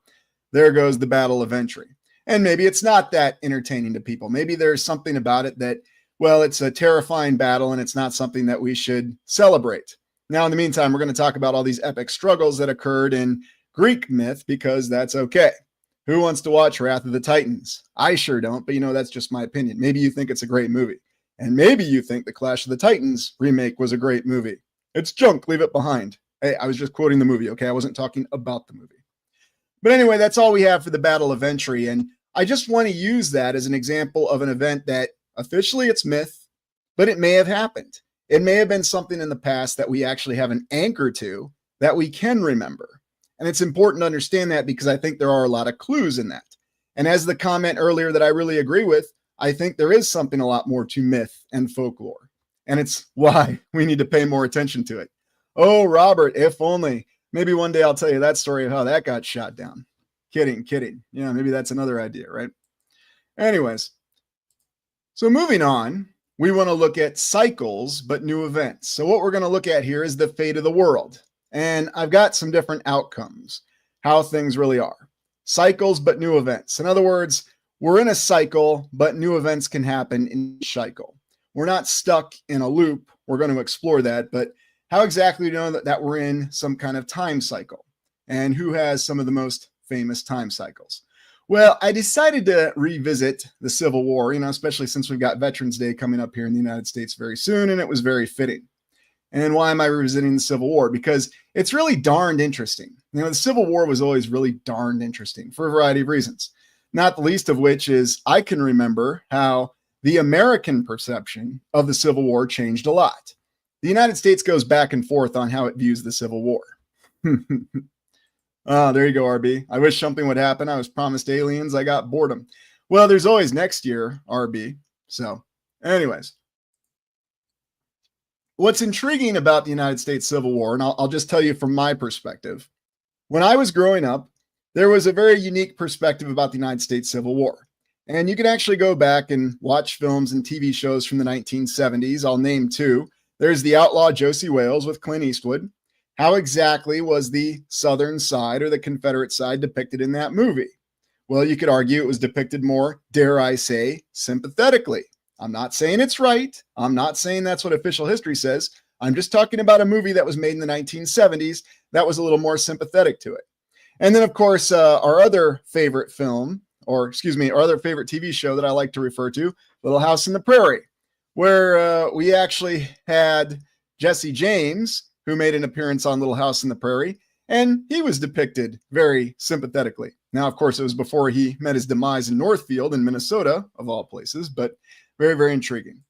there goes the Battle of Ventry. And maybe it's not that entertaining to people. Maybe there's something about it that, well, it's a terrifying battle and it's not something that we should celebrate. Now, in the meantime, we're going to talk about all these epic struggles that occurred in Greek myth because that's okay. Who wants to watch Wrath of the Titans? I sure don't, but that's just my opinion. Maybe you think it's a great movie. And maybe you think the Clash of the Titans remake was a great movie. It's junk, leave it behind. Hey, I was just quoting the movie, okay? I wasn't talking about the movie. But anyway, that's all we have for the Battle of Ventry. And I just want to use that as an example of an event that officially it's myth, but it may have happened. It may have been something in the past that we actually have an anchor to that we can remember. And it's important to understand that because I think there are a lot of clues in that. And as the comment earlier that I really agree with, I think there is something a lot more to myth and folklore. And it's why we need to pay more attention to it. Oh, Robert, if only. Maybe one day I'll tell you that story of how that got shot down. Kidding. Yeah, maybe that's another idea, right? Anyways, so moving on, we want to look at cycles, but new events. So what we're going to look at here is the fate of the world. And I've got some different outcomes, how things really are. Cycles, but new events. In other words, we're in a cycle, but new events can happen in each cycle. We're not stuck in a loop. We're going to explore that, but how exactly do you know that we're in some kind of time cycle? And who has some of the most famous time cycles? Well, I decided to revisit the Civil War, especially since we've got Veterans Day coming up here in the United States very soon, and it was very fitting. And why am I revisiting the Civil War? Because it's really darned interesting. The Civil War was always really darned interesting for a variety of reasons, not the least of which is I can remember how the American perception of the Civil War changed a lot. The United States goes back and forth on how it views the Civil War. Oh, there you go, RB. I wish something would happen. I was promised aliens. I got boredom. Well, there's always next year, RB. So anyways, what's intriguing about the United States Civil War, and I'll just tell you from my perspective, when I was growing up, there was a very unique perspective about the United States Civil War. And you can actually go back and watch films and TV shows from the 1970s. I'll name two. There's The Outlaw Josie Wales with Clint Eastwood. How exactly was the Southern side or the Confederate side depicted in that movie? Well, you could argue it was depicted more, dare I say, sympathetically. I'm not saying it's right. I'm not saying that's what official history says. I'm just talking about a movie that was made in the 1970s that was a little more sympathetic to it. And then, of course, our other favorite film, or excuse me, our other favorite TV show that I like to refer to, Little House on the Prairie, where we actually had Jesse James, who made an appearance on Little House on the Prairie, and he was depicted very sympathetically. Now, of course, it was before he met his demise in Northfield in Minnesota, of all places, but very, very intriguing.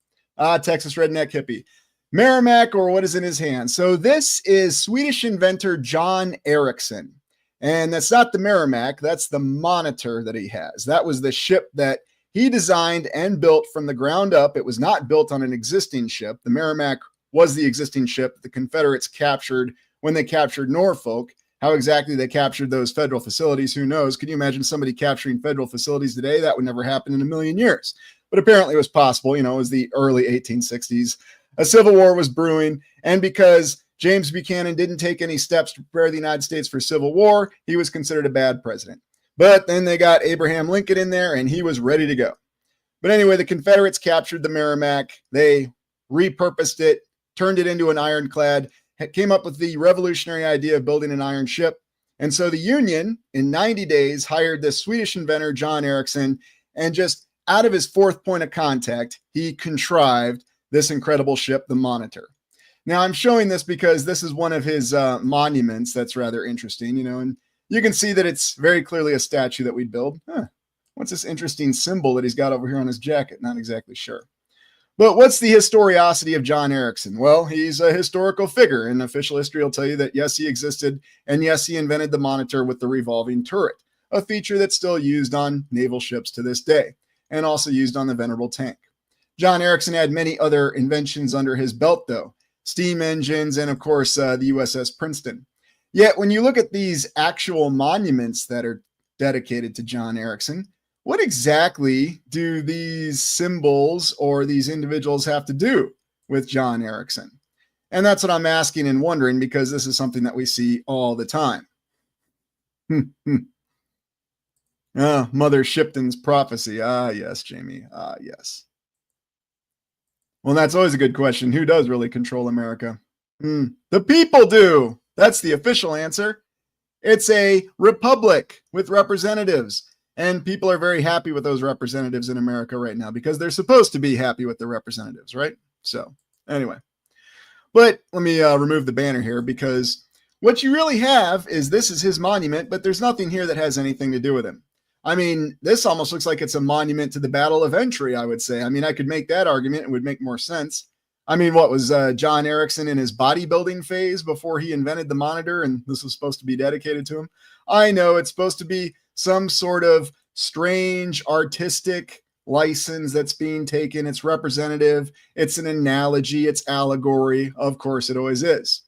Texas redneck hippie. Merrimack, or what is in his hand? So this is Swedish inventor John Ericsson. And that's not the Merrimack, that's the Monitor that he has. That was the ship that he designed and built from the ground up. It was not built on an existing ship. The Merrimack was the existing ship the Confederates captured when they captured Norfolk. How exactly they captured those federal facilities, who knows? Can you imagine somebody capturing federal facilities today? That would never happen in a million years. But apparently it was possible. You know, it was the early 1860s. A civil war was brewing, and because James Buchanan didn't take any steps to prepare the United States for civil war, he was considered a bad president. But then they got Abraham Lincoln in there, and he was ready to go. But anyway, the Confederates captured the Merrimack. They repurposed it, turned it into an ironclad, came up with the revolutionary idea of building an iron ship. And so the Union, in 90 days, hired this Swedish inventor, John Ericsson, and just out of his fourth point of contact, he contrived this incredible ship, the Monitor. Now, I'm showing this because this is one of his monuments that's rather interesting, you know, and you can see that it's very clearly a statue that we'd build. What's this interesting symbol that he's got over here on his jacket? Not exactly sure. But what's the historiosity of John Ericsson? Well, he's a historical figure, and official history will tell you that, yes, he existed, and yes, he invented the Monitor with the revolving turret, a feature that's still used on naval ships to this day, and also used on the Venerable tank. John Ericsson had many other inventions under his belt, though. Steam engines, and of course, the USS Princeton. Yet, when you look at these actual monuments that are dedicated to John Ericsson, what exactly do these symbols or these individuals have to do with John Ericsson? And that's what I'm asking and wondering, because this is something that we see all the time. Mother Shipton's prophecy. Ah, yes, Jamie. Ah, yes. Well, that's always a good question. Who does really control America? The people do. That's the official answer. It's a republic with representatives. And people are very happy with those representatives in America right now, because they're supposed to be happy with the representatives, right? So anyway, but let me remove the banner here, because what you really have is, this is his monument, but there's nothing here that has anything to do with him. I mean, this almost looks like it's a monument to the Battle of Ventry, I would say. I mean, I could make that argument. It would make more sense. I mean, what was John Ericsson in his bodybuilding phase before he invented the Monitor, and this was supposed to be dedicated to him? I know it's supposed to be some sort of strange artistic license that's being taken. It's representative. It's an analogy. It's allegory. Of course, it always is.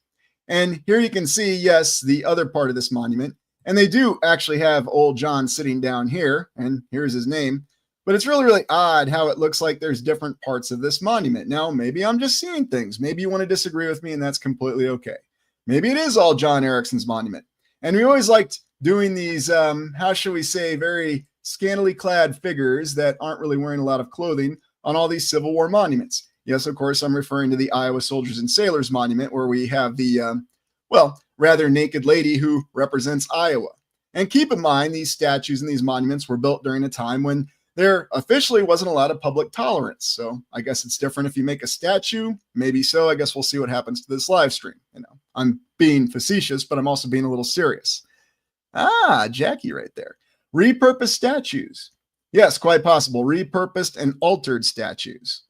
And here you can see, yes, the other part of this monument. And they do actually have old John sitting down here, and here's his name. But it's really, really odd how it looks like there's different parts of this monument. Now, maybe I'm just seeing things. Maybe you want to disagree with me, and that's completely okay. Maybe it is all John Ericsson's monument. And we always liked doing these, how shall we say, very scantily clad figures that aren't really wearing a lot of clothing on all these Civil War monuments. Yes, of course, I'm referring to the Iowa Soldiers and Sailors Monument, where we have the, rather naked lady who represents Iowa. And keep in mind, these statues and these monuments were built during a time when there officially wasn't a lot of public tolerance. So I guess it's different if you make a statue. Maybe so. I guess we'll see what happens to this live stream. You know, I'm being facetious, but I'm also being a little serious. Ah, Jackie right there. Repurposed statues. Yes, quite possible. Repurposed and altered statues.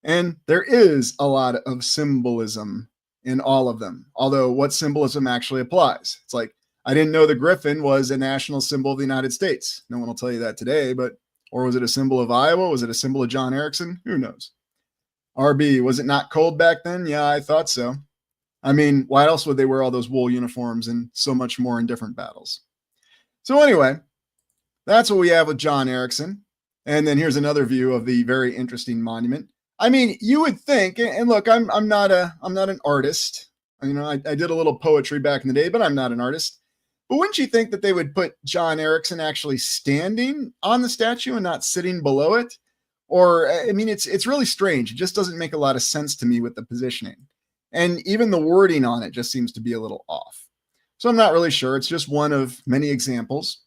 And there is a lot of symbolism in all of them. Although what symbolism actually applies? It's like, I didn't know the griffin was a national symbol of the United States. No one will tell you that today, but, or was it a symbol of Iowa? Was it a symbol of John Ericsson? Who knows? RB, was it not cold back then? Yeah, I thought so. I mean, why else would they wear all those wool uniforms and so much more in different battles? So anyway, that's what we have with John Ericsson. And then here's another view of the very interesting monument. I mean, you would think, and look, I'm not an artist. You know, I did a little poetry back in the day, but I'm not an artist. But wouldn't you think that they would put John Ericsson actually standing on the statue and not sitting below it? Or, I mean, it's really strange. It just doesn't make a lot of sense to me with the positioning. And even the wording on it just seems to be a little off. So I'm not really sure. It's just one of many examples.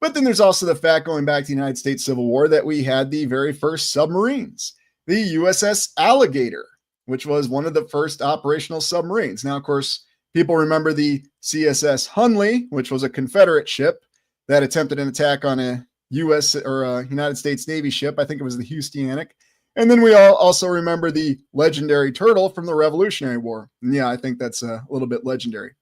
But then there's also the fact, going back to the United States Civil War, that we had the very first submarines, the USS Alligator, which was one of the first operational submarines. Now, of course, people remember the CSS Hunley, which was a Confederate ship that attempted an attack on a U.S. or a United States Navy ship. I think it was the Houstonianic. And then we all also remember the legendary turtle from the Revolutionary War. And yeah, I think that's a little bit legendary.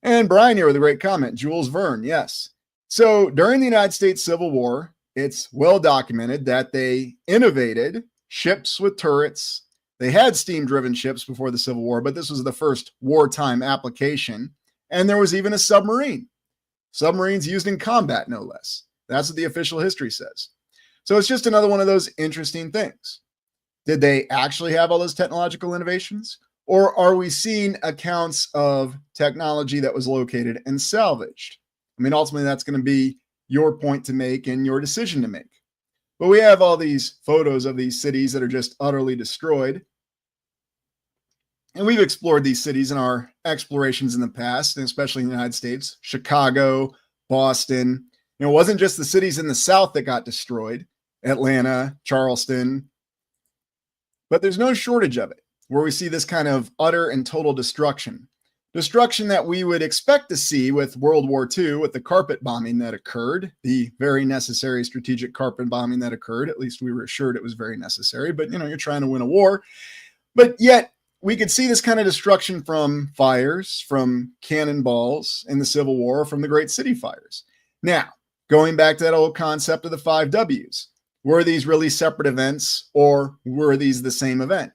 And Brian here with a great comment, Jules Verne, yes. So during the United States Civil War, it's well documented that they innovated ships with turrets. They had steam-driven ships before the Civil War, but this was the first wartime application. And there was even a submarine. Submarines used in combat, no less. That's what the official history says. So it's just another one of those interesting things. Did they actually have all those technological innovations? Or are we seeing accounts of technology that was located and salvaged? I mean, ultimately, that's going to be your point to make and your decision to make. But we have all these photos of these cities that are just utterly destroyed. And we've explored these cities in our explorations in the past, and especially in the United States, Chicago, Boston. It wasn't just the cities in the South that got destroyed, Atlanta, Charleston, but there's no shortage of it, where we see this kind of utter and total destruction. Destruction that we would expect to see with World War II, with the carpet bombing that occurred, the very necessary strategic carpet bombing that occurred. At least we were assured it was very necessary, but you're trying to win a war. But yet we could see this kind of destruction from fires, from cannonballs in the Civil War, from the Great City Fires. Now, going back to that old concept of the 5 Ws, were these really separate events, or were these the same event?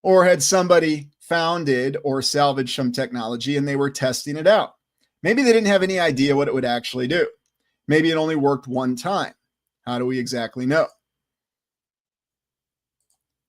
Or had somebody founded or salvaged some technology and they were testing it out? Maybe they didn't have any idea what it would actually do. Maybe it only worked one time. How do we exactly know?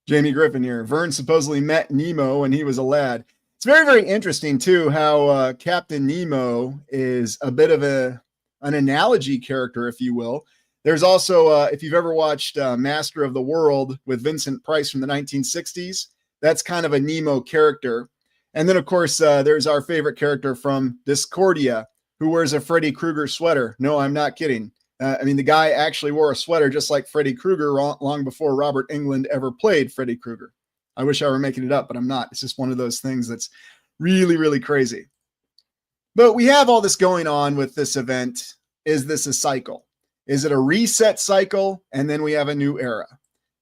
Jamie Griffin here. Verne supposedly met Nemo when he was a lad. It's very, very interesting, too, how Captain Nemo is a bit of an analogy character, if you will. There's also, if you've ever watched Master of the World with Vincent Price from the 1960s, that's kind of a Nemo character. And then, of course, there's our favorite character from Discordia, who wears a Freddy Krueger sweater. No, I'm not kidding. The guy actually wore a sweater just like Freddy Krueger long before Robert Englund ever played Freddy Krueger. I wish I were making it up, but I'm not. It's just one of those things that's really, really crazy. But we have all this going on with this event. Is this a cycle? Is it a reset cycle? And then we have a new era.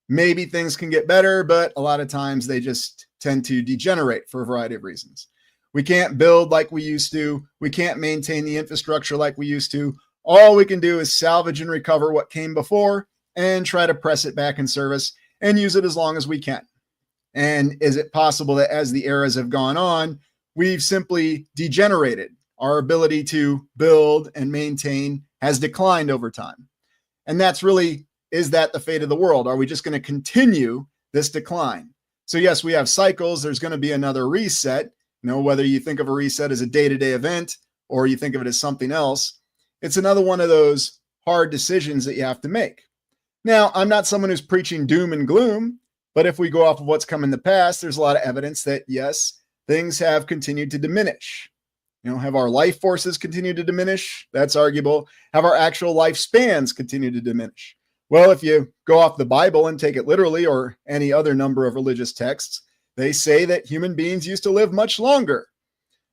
Maybe things can get better, but a lot of times they just tend to degenerate for a variety of reasons. We can't build like we used to. We can't maintain the infrastructure like we used to. All we can do is salvage and recover what came before and try to press it back in service and use it as long as we can. And is it possible that as the eras have gone on, we've simply degenerated? Our ability to build and maintain has declined over time. And that's really, is that the fate of the world? Are we just going to continue this decline? So yes, we have cycles. There's going to be another reset. Whether you think of a reset as a day-to-day event or you think of it as something else, it's another one of those hard decisions that you have to make. Now, I'm not someone who's preaching doom and gloom, but if we go off of what's come in the past, there's a lot of evidence that, yes, things have continued to diminish. Have our life forces continued to diminish? That's arguable. Have our actual lifespans continued to diminish? Well, if you go off the Bible and take it literally, or any other number of religious texts, they say that human beings used to live much longer.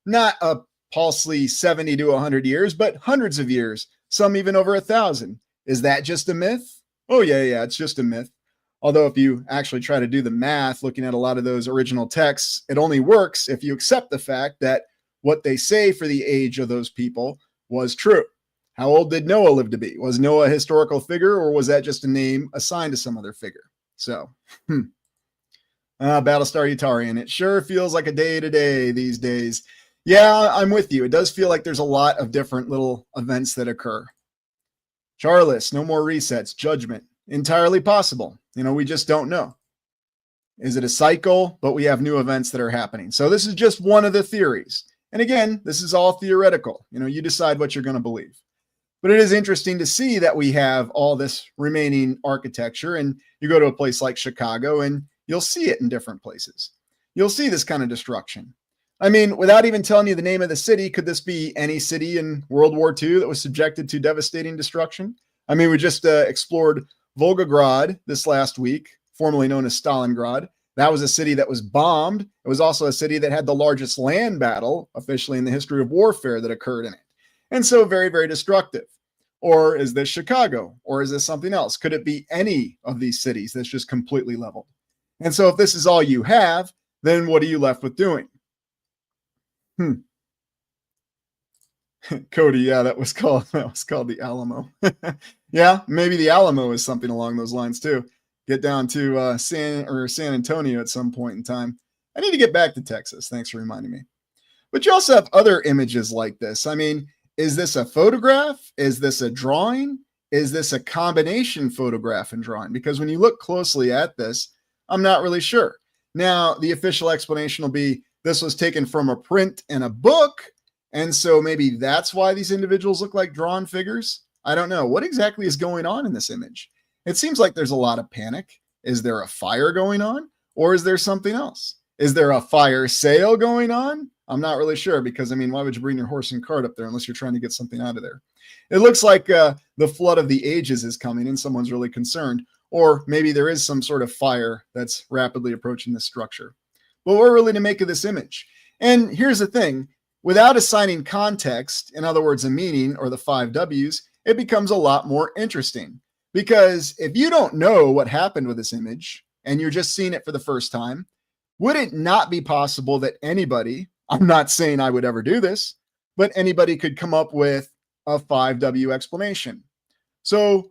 Not a paltry 70 to 100 years, but hundreds of years, some even over 1,000. Is that just a myth? Oh, yeah, it's just a myth. Although if you actually try to do the math, looking at a lot of those original texts, it only works if you accept the fact that what they say for the age of those people was true. How old did Noah live to be? Was Noah a historical figure, or was that just a name assigned to some other figure? So, Battlestar Utarian, it sure feels like a day-to-day these days. Yeah, I'm with you. It does feel like there's a lot of different little events that occur. Charles, no more resets. Judgment, entirely possible. We just don't know. Is it a cycle? But we have new events that are happening. So this is just one of the theories. And again, this is all theoretical. You decide what you're going to believe. But it is interesting to see that we have all this remaining architecture, and you go to a place like Chicago and you'll see it in different places. You'll see this kind of destruction. I mean, without even telling you the name of the city, could this be any city in World War II that was subjected to devastating destruction? I mean, we just explored Volgograd this last week, formerly known as Stalingrad. That was a city that was bombed. It was also a city that had the largest land battle officially in the history of warfare that occurred in it. And so very, very destructive. Or is this Chicago? Or is this something else? Could it be any of these cities that's just completely leveled? And so if this is all you have, then what are you left with doing? Cody, yeah, that was called the Alamo. Yeah, maybe the Alamo is something along those lines too. Get down to San Antonio at some point in time. I need to get back to Texas. Thanks for reminding me. But you also have other images like this. I mean, is this a photograph? Is this a drawing? Is this a combination photograph and drawing? Because when you look closely at this, I'm not really sure. Now, the official explanation will be this was taken from a print in a book, and so maybe that's why these individuals look like drawn figures. I don't know. What exactly is going on in this image? It seems like there's a lot of panic. Is there a fire going on, or is there something else? Is there a fire sale going on? I'm not really sure because, I mean, why would you bring your horse and cart up there unless you're trying to get something out of there? It looks like the flood of the ages is coming and someone's really concerned, or maybe there is some sort of fire that's rapidly approaching this structure. But what really to make of this image? And here's the thing, without assigning context, in other words, a meaning or the 5 W's, it becomes a lot more interesting. Because if you don't know what happened with this image and you're just seeing it for the first time, would it not be possible that anybody, I'm not saying I would ever do this, but anybody could come up with a 5W explanation? So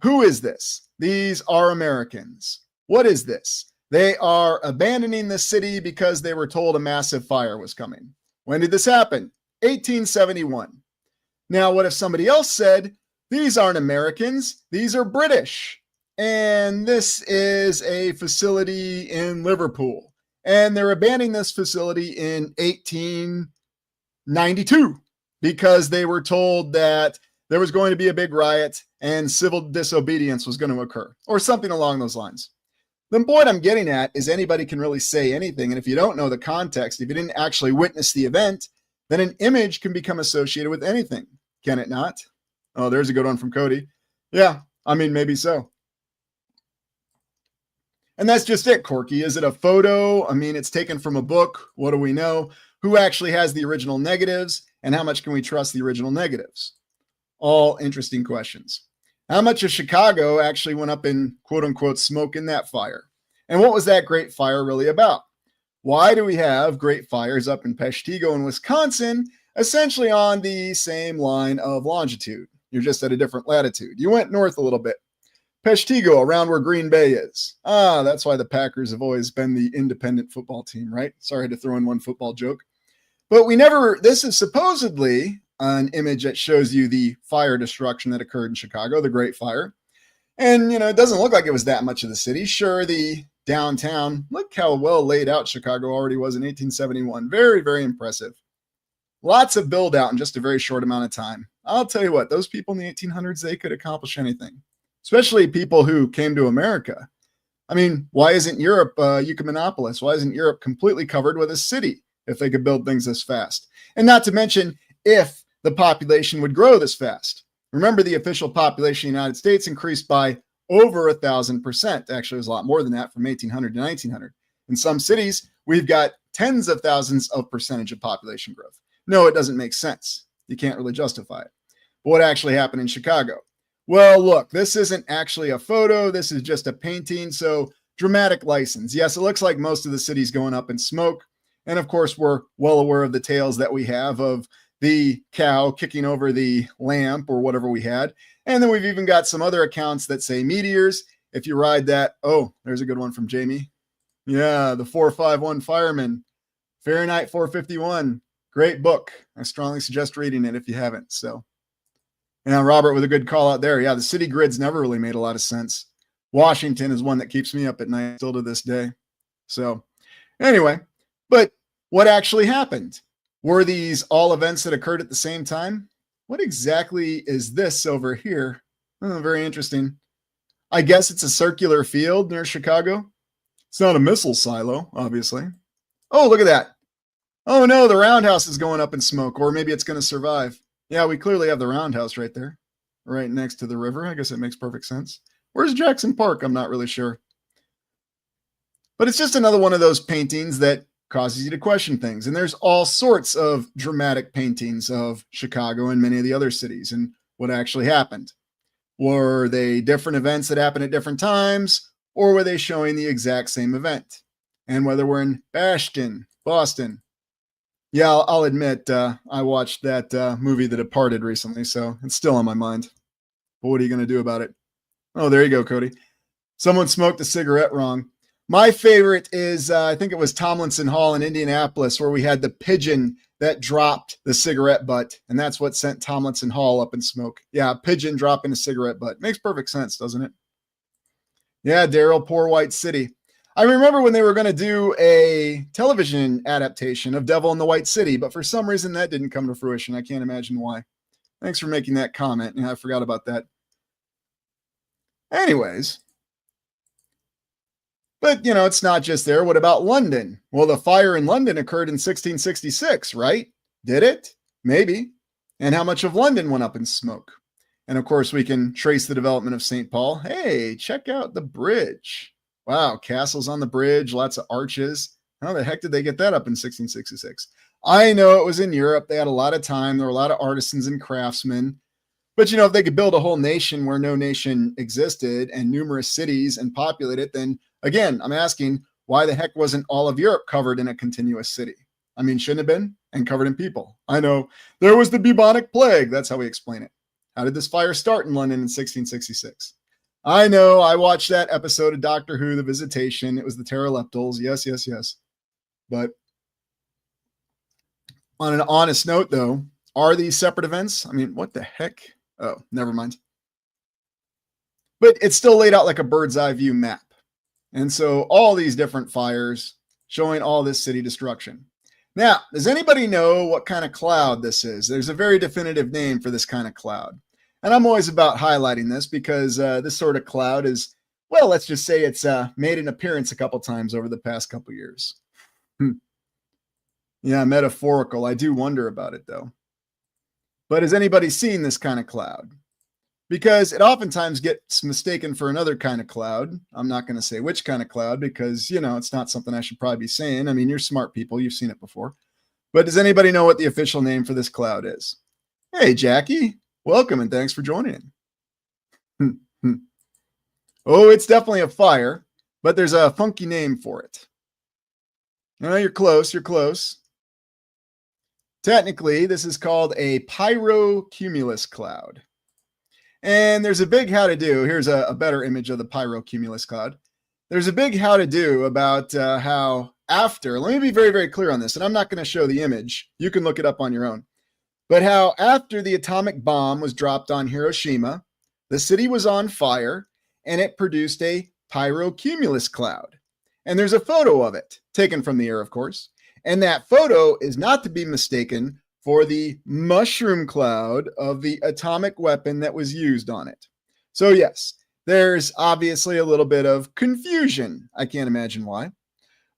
who is this? These are Americans. What is this? They are abandoning the city because they were told a massive fire was coming. When did this happen? 1871. Now, what if somebody else said, these aren't Americans, these are British, and this is a facility in Liverpool, and they're abandoning this facility in 1892 because they were told that there was going to be a big riot and civil disobedience was going to occur, or something along those lines. The point I'm getting at is anybody can really say anything, and if you don't know the context, if you didn't actually witness the event, then an image can become associated with anything, can it not? Oh, there's a good one from Cody. Yeah, I mean, maybe so. And that's just it, Corky. Is it a photo? I mean, it's taken from a book. What do we know? Who actually has the original negatives? And how much can we trust the original negatives? All interesting questions. How much of Chicago actually went up in quote unquote smoke in that fire? And what was that great fire really about? Why do we have great fires up in Peshtigo in Wisconsin, essentially on the same line of longitude? You're just at a different latitude. You went north a little bit. Peshtigo, around where Green Bay is. Ah, that's why the Packers have always been the independent football team, right? Sorry to throw in one football joke. But this is supposedly an image that shows you the fire destruction that occurred in Chicago, the Great Fire. And, it doesn't look like it was that much of the city. Sure, the downtown, look how well laid out Chicago already was in 1871. Very, very impressive. Lots of build out in just a very short amount of time. I'll tell you what, those people in the 1800s, they could accomplish anything, especially people who came to America. I mean, why isn't Europe Eucumenopolis? Why isn't Europe completely covered with a city if they could build things this fast? And not to mention, if the population would grow this fast. Remember, the official population of the United States increased by over 1,000%. Actually, it was a lot more than that from 1800 to 1900. In some cities, we've got tens of thousands of percentage of population growth. No, it doesn't make sense. You can't really justify it. But what actually happened in Chicago? Well, look, this isn't actually a photo. This is just a painting. So dramatic license. Yes, it looks like most of the city's going up in smoke. And of course, we're well aware of the tales that we have of the cow kicking over the lamp or whatever we had. And then we've even got some other accounts that say meteors. If you ride that, oh, there's a good one from Jamie. Yeah, the 451 Fireman, Fahrenheit 451. Great book. I strongly suggest reading it if you haven't. So, Robert with a good call out there. Yeah, the city grids never really made a lot of sense. Washington is one that keeps me up at night still to this day. So, anyway, but what actually happened? Were these all events that occurred at the same time? What exactly is this over here? Oh, very interesting. I guess it's a circular field near Chicago. It's not a missile silo, obviously. Oh, look at that. Oh no, the roundhouse is going up in smoke, or maybe it's going to survive. Yeah, we clearly have the roundhouse right there, right next to the river. I guess it makes perfect sense. Where's Jackson Park? I'm not really sure. But it's just another one of those paintings that causes you to question things. And there's all sorts of dramatic paintings of Chicago and many of the other cities and what actually happened. Were they different events that happened at different times, or were they showing the exact same event? And whether we're in Boston, yeah, I'll admit, I watched that movie The Departed recently, so it's still on my mind. But what are you going to do about it? Oh, there you go, Cody. Someone smoked a cigarette wrong. My favorite is, I think it was Tomlinson Hall in Indianapolis, where we had the pigeon that dropped the cigarette butt, and that's what sent Tomlinson Hall up in smoke. Yeah, a pigeon dropping a cigarette butt. Makes perfect sense, doesn't it? Yeah, Daryl, poor white city. I remember when they were going to do a television adaptation of Devil in the White City, but for some reason that didn't come to fruition. I can't imagine why. Thanks for making that comment. Yeah, I forgot about that. Anyways. But, you know, it's not just there. What about London? Well, the fire in London occurred in 1666, right? Did it? Maybe. And how much of London went up in smoke? And of course, we can trace the development of St. Paul. Hey, check out the bridge. Wow, castles on the bridge, lots of arches. How the heck did they get that up in 1666? I know it was in Europe. They had a lot of time. There were a lot of artisans and craftsmen. But, you know, if they could build a whole nation where no nation existed and numerous cities and populate it, then again, I'm asking, why the heck wasn't all of Europe covered in a continuous city? I mean, shouldn't have been, and covered in people. I know there was the bubonic plague. That's how we explain it. How did this fire start in London in 1666? I know, I watched that episode of Doctor Who, The Visitation. It was the pteroleptals. Yes, yes, yes. But on an honest note, though, are these separate events? I mean, what the heck? Oh, never mind. But it's still laid out like a bird's eye view map. And so all these different fires showing all this city destruction. Now, does anybody know what kind of cloud this is? There's a very definitive name for this kind of cloud. And I'm always about highlighting this because this sort of cloud is, well, let's just say it's made an appearance a couple times over the past couple years. Yeah, metaphorical. I do wonder about it, though. But has anybody seen this kind of cloud? Because it oftentimes gets mistaken for another kind of cloud. I'm not going to say which kind of cloud because, you know, it's not something I should probably be saying. I mean, you're smart people. You've seen it before. But does anybody know what the official name for this cloud is? Hey, Jackie. Welcome and thanks for joining in. Oh, it's definitely a fire, but there's a funky name for it. No, you're close. You're close. Technically, this is called a Pyrocumulus cloud. And there's a big how to do. Here's a better image of the Pyrocumulus cloud. There's a big how to do about how after, let me be very, very clear on this, and I'm not going to show the image. You can look it up on your own. But how after the atomic bomb was dropped on Hiroshima, the city was on fire and it produced a Pyrocumulus cloud. And there's a photo of it, taken from the air, of course. And that photo is not to be mistaken for the mushroom cloud of the atomic weapon that was used on it. So yes, there's obviously a little bit of confusion. I can't imagine why.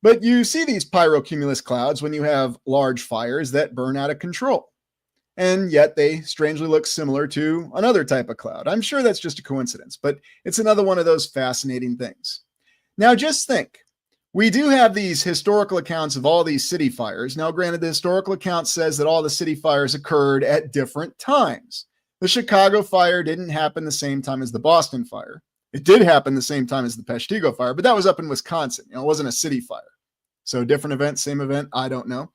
But you see these pyrocumulus clouds when you have large fires that burn out of control. And yet they strangely look similar to another type of cloud. I'm sure that's just a coincidence, but it's another one of those fascinating things. Now just think. We do have these historical accounts of all these city fires. Now, granted, the historical account says that all the city fires occurred at different times. The Chicago fire didn't happen the same time as the Boston fire. It did happen the same time as the Peshtigo fire, but that was up in Wisconsin. You know, it wasn't a city fire. So different event, same event, I don't know.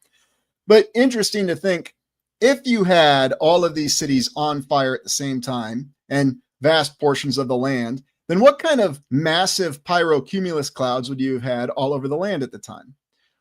But interesting to think, if you had all of these cities on fire at the same time and vast portions of the land, then what kind of massive pyrocumulus clouds would you have had all over the land at the time?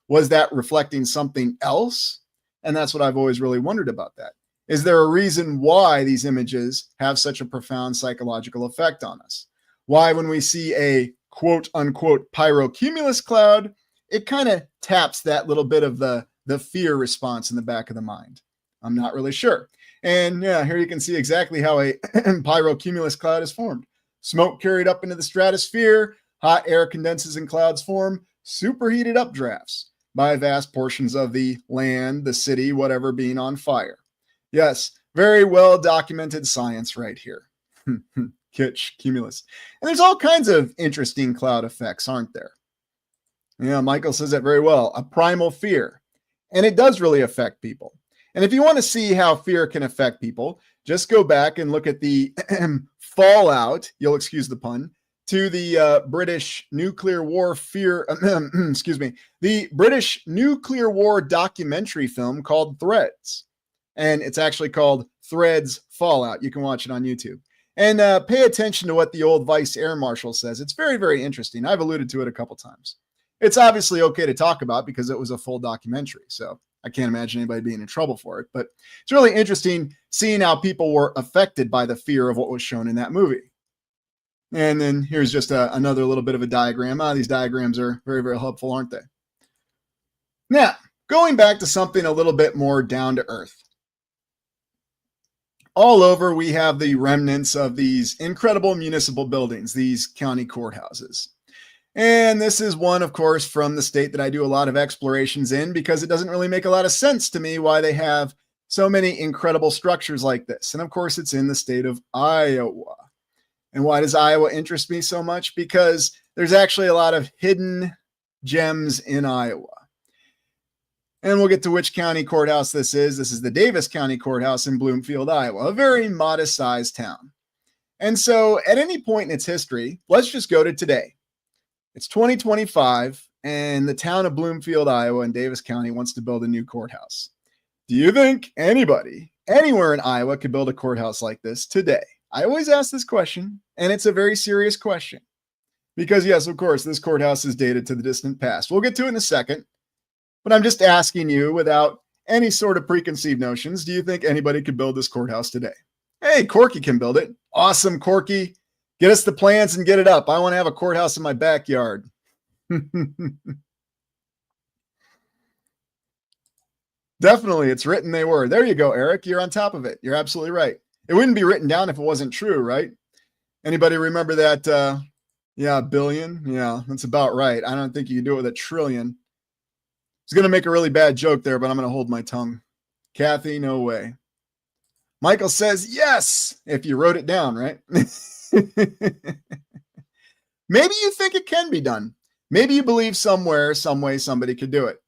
Was that reflecting something else? And that's what I've always really wondered about that. Is there a reason why these images have such a profound psychological effect on us? Why, when we see a quote unquote pyrocumulus cloud, it kind of taps that little bit of the fear response in the back of the mind? I'm not really sure. And yeah, here you can see exactly how a pyrocumulus cloud is formed. Smoke carried up into the stratosphere, hot air condenses and clouds form, superheated updrafts. by vast portions of the land, the city, whatever, being on fire. Yes, very well documented science right here. Kitsch, cumulus. And there's all kinds of interesting cloud effects, aren't there? Yeah, Michael says that very well. A primal fear. And it does really affect people. And if you want to see how fear can affect people, just go back and look at the fallout, you'll excuse the pun, to the British nuclear war the British nuclear war documentary film called Threads. And it's actually called Threads Fallout. You can watch it on YouTube. And pay attention to what the old Vice Air Marshal says. It's very, very interesting. I've alluded to it a couple times. It's obviously okay to talk about because it was a full documentary. So I can't imagine anybody being in trouble for it. But it's really interesting seeing how people were affected by the fear of what was shown in that movie. And then here's just another little bit of a diagram. These diagrams are very, very helpful, aren't they? Now, going back to something a little bit more down to earth. All over, we have the remnants of these incredible municipal buildings, these county courthouses. And this is one, of course, from the state that I do a lot of explorations in because it doesn't really make a lot of sense to me why they have so many incredible structures like this. And of course, it's in the state of Iowa. And why does Iowa interest me so much? Because there's actually a lot of hidden gems in Iowa. And we'll get to which county courthouse this is. This is the Davis County Courthouse in Bloomfield, Iowa, a very modest-sized town. And so at any point in its history, let's just go to today. It's 2025, and the town of Bloomfield, Iowa, in Davis County wants to build a new courthouse. Do you think anybody, anywhere in Iowa, could build a courthouse like this today? I always ask this question, and it's a very serious question. Because, yes, of course, this courthouse is dated to the distant past. We'll get to it in a second. But I'm just asking you, without any sort of preconceived notions, do you think anybody could build this courthouse today? Hey, Corky can build it. Awesome, Corky. Get us the plans and get it up. I want to have a courthouse in my backyard. Definitely, it's written they were. There you go, Eric. You're on top of it. You're absolutely right. It wouldn't be written down if it wasn't true, right? Anybody remember that? Yeah, billion? Yeah, that's about right. I don't think you can do it with a trillion. I was going to make a really bad joke there, but I'm going to hold my tongue. Kathy, no way. Michael says, yes, if you wrote it down, right? Maybe you think it can be done. Maybe you believe somewhere, some way, somebody could do it.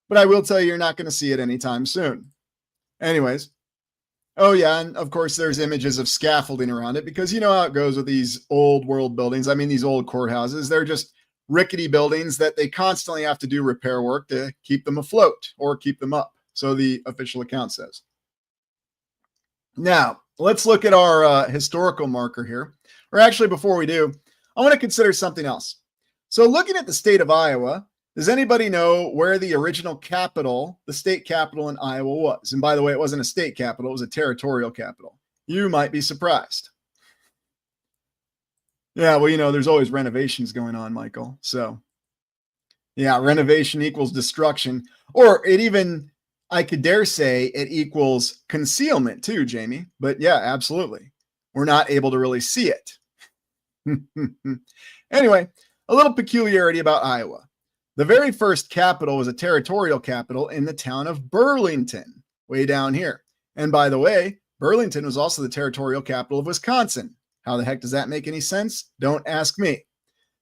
But I will tell you, you're not going to see it anytime soon. Anyways. Oh, yeah, and of course, there's images of scaffolding around it because you know how it goes with these old world buildings. I mean, these old courthouses, they're just rickety buildings that they constantly have to do repair work to keep them afloat or keep them up. So the official account says. Now, let's look at our historical marker here. Or actually, before we do, I want to consider something else. So looking at the state of Iowa, does anybody know where the original capital, the state capital in Iowa was? And by the way, it wasn't a state capital, it was a territorial capital. You might be surprised. Yeah, well, you know, there's always renovations going on, Michael. So, yeah, renovation equals destruction. Or it even, I could dare say, it equals concealment too, Jamie. But yeah, absolutely. We're not able to really see it. Anyway, a little peculiarity about Iowa. The very first capital was a territorial capital in the town of Burlington, way down here. And by the way, Burlington was also the territorial capital of Wisconsin. How the heck does that make any sense? Don't ask me.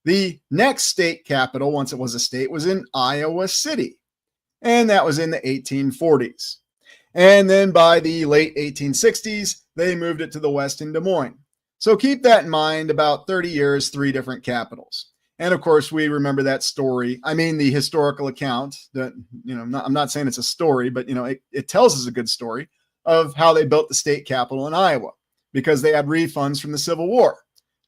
The next state capital, once it was a state, was in Iowa City. And that was in the 1840s. And then by the late 1860s, they moved it to the west in Des Moines. So keep that in mind, about 30 years, 3 different capitals. And of course, we remember that story. I mean, the historical account that, you know, I'm not saying it's a story, but, you know, it tells us a good story of how they built the state capital in Iowa because they had refunds from the Civil War.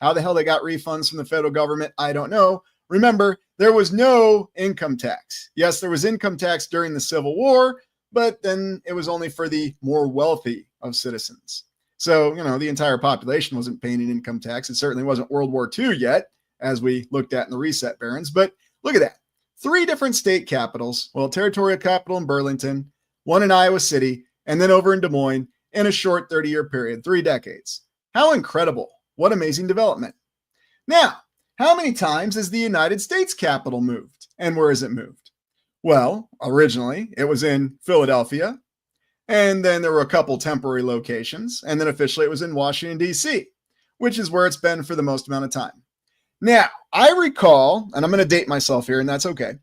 How the hell they got refunds from the federal government, I don't know. Remember, there was no income tax. Yes, there was income tax during the Civil War, but then it was only for the more wealthy of citizens. So, you know, the entire population wasn't paying an income tax. It certainly wasn't World War II yet, as we looked at in the Reset Barons. But look at that. 3 different state capitals. Well, territorial capital in Burlington, 1 in Iowa City, and then over in Des Moines in a short 30-year period, 3 decades. How incredible. What amazing development. Now, how many times has the United States capital moved? And where has it moved? Well, originally it was in Philadelphia, and then there were a couple temporary locations, and then officially it was in Washington, D.C., which is where it's been for the most amount of time. Now, I recall, and I'm going to date myself here, and that's okay.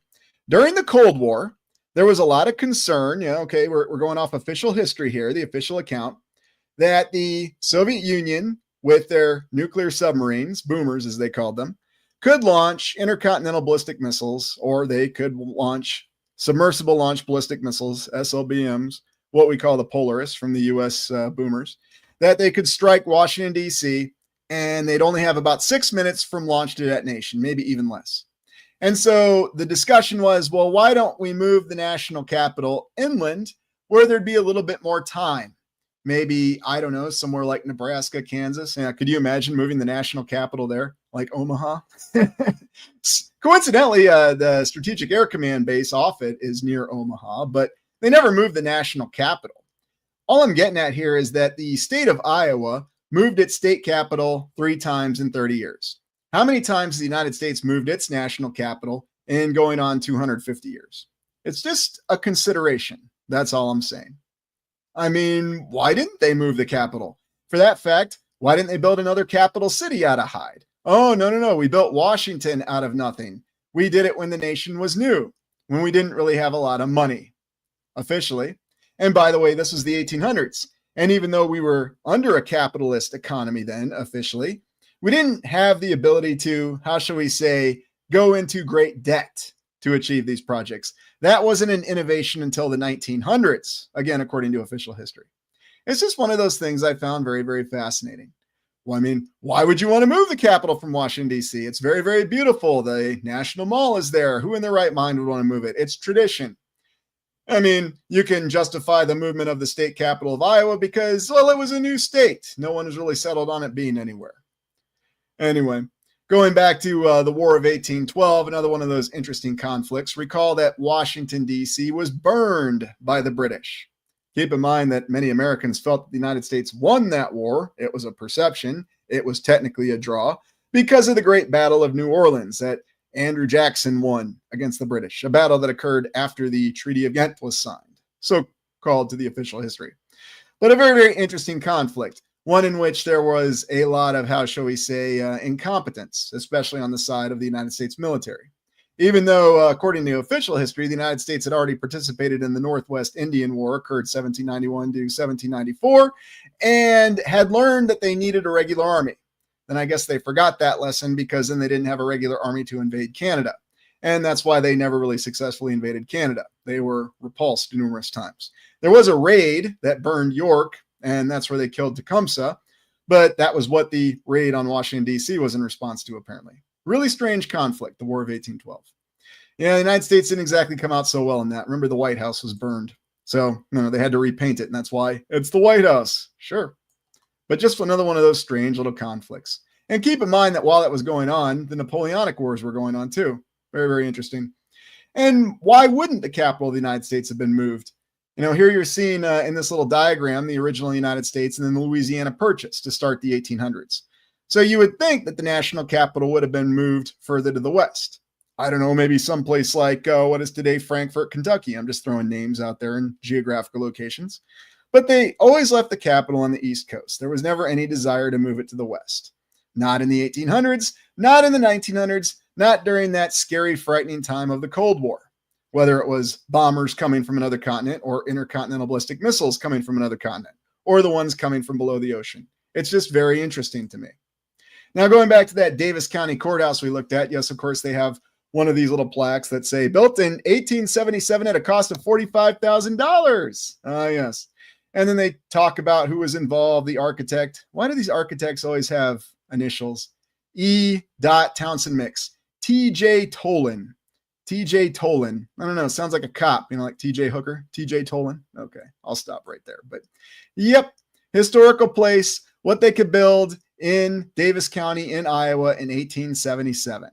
During the Cold War, there was a lot of concern, okay, we're going off official history here, the official account, that the Soviet Union, with their nuclear submarines, boomers as they called them, could launch intercontinental ballistic missiles, or they could launch submersible launch ballistic missiles, SLBMs, what we call the Polaris from the U.S. boomers, that they could strike Washington, D.C., and they'd only have about 6 minutes from launch to detonation, maybe even less. And so the discussion was, well, why don't we move the national capital inland where there'd be a little bit more time? Maybe, I don't know, somewhere like Nebraska, Kansas. Yeah, could you imagine moving the national capital there, like Omaha? Coincidentally, the Strategic Air Command base off it is near Omaha, but they never moved the national capital. All I'm getting at here is that the state of Iowa moved its state capital 3 times in 30 years. How many times has the United States moved its national capital in going on 250 years? It's just a consideration. That's all I'm saying. I mean, why didn't they move the capital? For that fact, why didn't they build another capital city out of Hyde? Oh, no. We built Washington out of nothing. We did it when the nation was new, when we didn't really have a lot of money, officially. And by the way, this was the 1800s. And even though we were under a capitalist economy then, officially, we didn't have the ability to, how shall we say, go into great debt to achieve these projects. That wasn't an innovation until the 1900s, again, according to official history. It's just one of those things I found very, very fascinating. Well, I mean, why would you want to move the capital from Washington, D.C.? It's very, very beautiful. The National Mall is there. Who in their right mind would want to move it? It's tradition. I mean, you can justify the movement of the state capital of Iowa because, well, it was a new state. No one has really settled on it being anywhere. Anyway, going back to the War of 1812, another one of those interesting conflicts, recall that Washington, D.C. was burned by the British. Keep in mind that many Americans felt that the United States won that war. It was a perception. It was technically a draw because of the Great Battle of New Orleans that Andrew Jackson won against the British, a battle that occurred after the Treaty of Ghent was signed, so called to the official history. But a very, very interesting conflict, one in which there was a lot of, how shall we say, incompetence, especially on the side of the United States military. Even though, according to official history, the United States had already participated in the Northwest Indian War, occurred 1791 to 1794, and had learned that they needed a regular army. Then I guess they forgot that lesson because then they didn't have a regular army to invade Canada. And that's why they never really successfully invaded Canada. They were repulsed numerous times. There was a raid that burned York, and that's where they killed Tecumseh. But that was what the raid on Washington, D.C. was in response to, apparently. Really strange conflict, the War of 1812. Yeah, the United States didn't exactly come out so well in that. Remember, the White House was burned. So, they had to repaint it, and that's why it's the White House. Sure. But just another one of those strange little conflicts. And keep in mind that while that was going on, the Napoleonic Wars were going on too. Very, very interesting. And why wouldn't the capital of the United States have been moved? Here you're seeing in this little diagram, the original United States and then the Louisiana Purchase to start the 1800s. So you would think that the national capital would have been moved further to the west. I don't know, maybe someplace like what is today Frankfort, Kentucky. I'm just throwing names out there and geographical locations. But they always left the capital on the East Coast. There was never any desire to move it to the West. Not in the 1800s, not in the 1900s, not during that scary, frightening time of the Cold War. Whether it was bombers coming from another continent or intercontinental ballistic missiles coming from another continent, or the ones coming from below the ocean. It's just very interesting to me. Now, going back to that Davis County courthouse we looked at, yes, of course, they have one of these little plaques that say, built in 1877 at a cost of $45,000. Yes. And then they talk about who was involved, the architect. Why do these architects always have initials? E. Townsend Mix. T.J. Tolan. T.J. Tolan. I don't know. Sounds like a cop, like T.J. Hooker. T.J. Tolan. Okay, I'll stop right there. But yep, historical place, what they could build in Davis County in Iowa in 1877.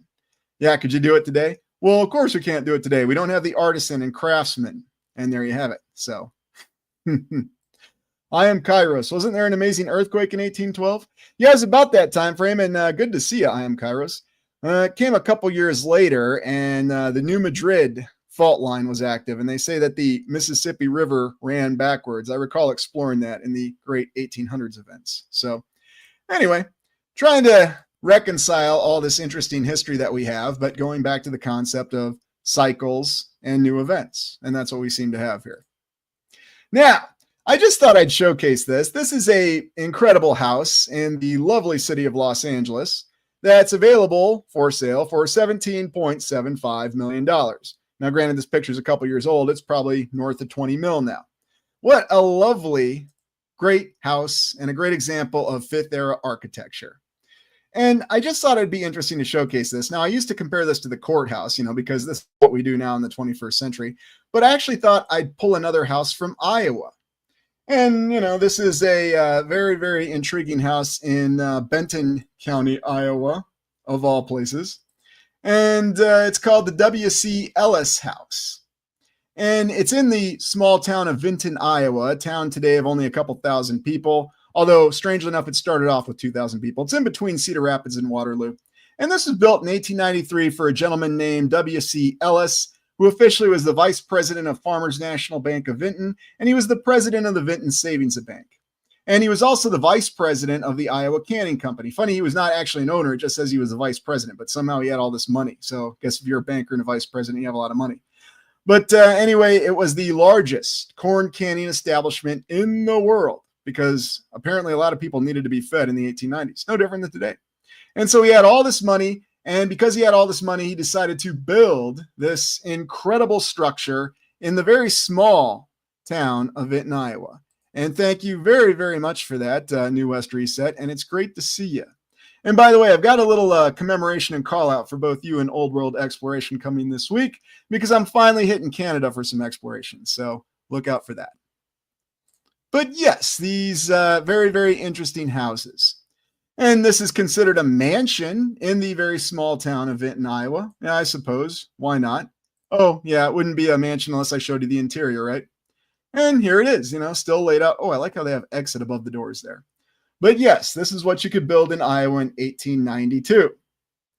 Yeah, could you do it today? Well, of course we can't do it today. We don't have the artisan and craftsman. And there you have it. So... I am Kairos. Wasn't there an amazing earthquake in 1812? Yeah, it was about that time frame, and good to see you, I am Kairos. It came a couple years later, and the New Madrid fault line was active, and they say that the Mississippi River ran backwards. I recall exploring that in the great 1800s events. So anyway, trying to reconcile all this interesting history that we have, but going back to the concept of cycles and new events. And that's what we seem to have here. Now, I just thought I'd showcase this. This is an incredible house in the lovely city of Los Angeles that's available for sale for $17.75 million. Now, granted, this picture is a couple years old. It's probably north of 20 mil now. What a lovely, great house and a great example of fifth era architecture. And I just thought it'd be interesting to showcase this. Now, I used to compare this to the courthouse, because this is what we do now in the 21st century. But I actually thought I'd pull another house from Iowa. And, this is a very, very intriguing house in Benton County, Iowa, of all places. And it's called the W.C. Ellis House. And it's in the small town of Vinton, Iowa, a town today of only a couple thousand people. Although, strangely enough, it started off with 2,000 people. It's in between Cedar Rapids and Waterloo. And this was built in 1893 for a gentleman named W.C. Ellis, who officially was the vice president of Farmers National Bank of Vinton, and he was the president of the Vinton Savings Bank. And he was also the vice president of the Iowa Canning Company. Funny, he was not actually an owner. It just says he was the vice president, but somehow he had all this money. So I guess if you're a banker and a vice president, you have a lot of money. But anyway, it was the largest corn canning establishment in the world, because apparently a lot of people needed to be fed in the 1890s. No different than today. And so he had all this money. And because he had all this money, he decided to build this incredible structure in the very small town of Vinton, Iowa. And thank you very, very much for that, New West Reset. And it's great to see you. And by the way, I've got a little commemoration and call out for both you and Old World Exploration coming this week, because I'm finally hitting Canada for some exploration. So look out for that. But yes, these very, very interesting houses. And this is considered a mansion in the very small town of Vinton, Iowa. Yeah, I suppose. Why not? Oh, yeah, it wouldn't be a mansion unless I showed you the interior, right? And here it is, still laid out. Oh, I like how they have exit above the doors there. But yes, this is what you could build in Iowa in 1892.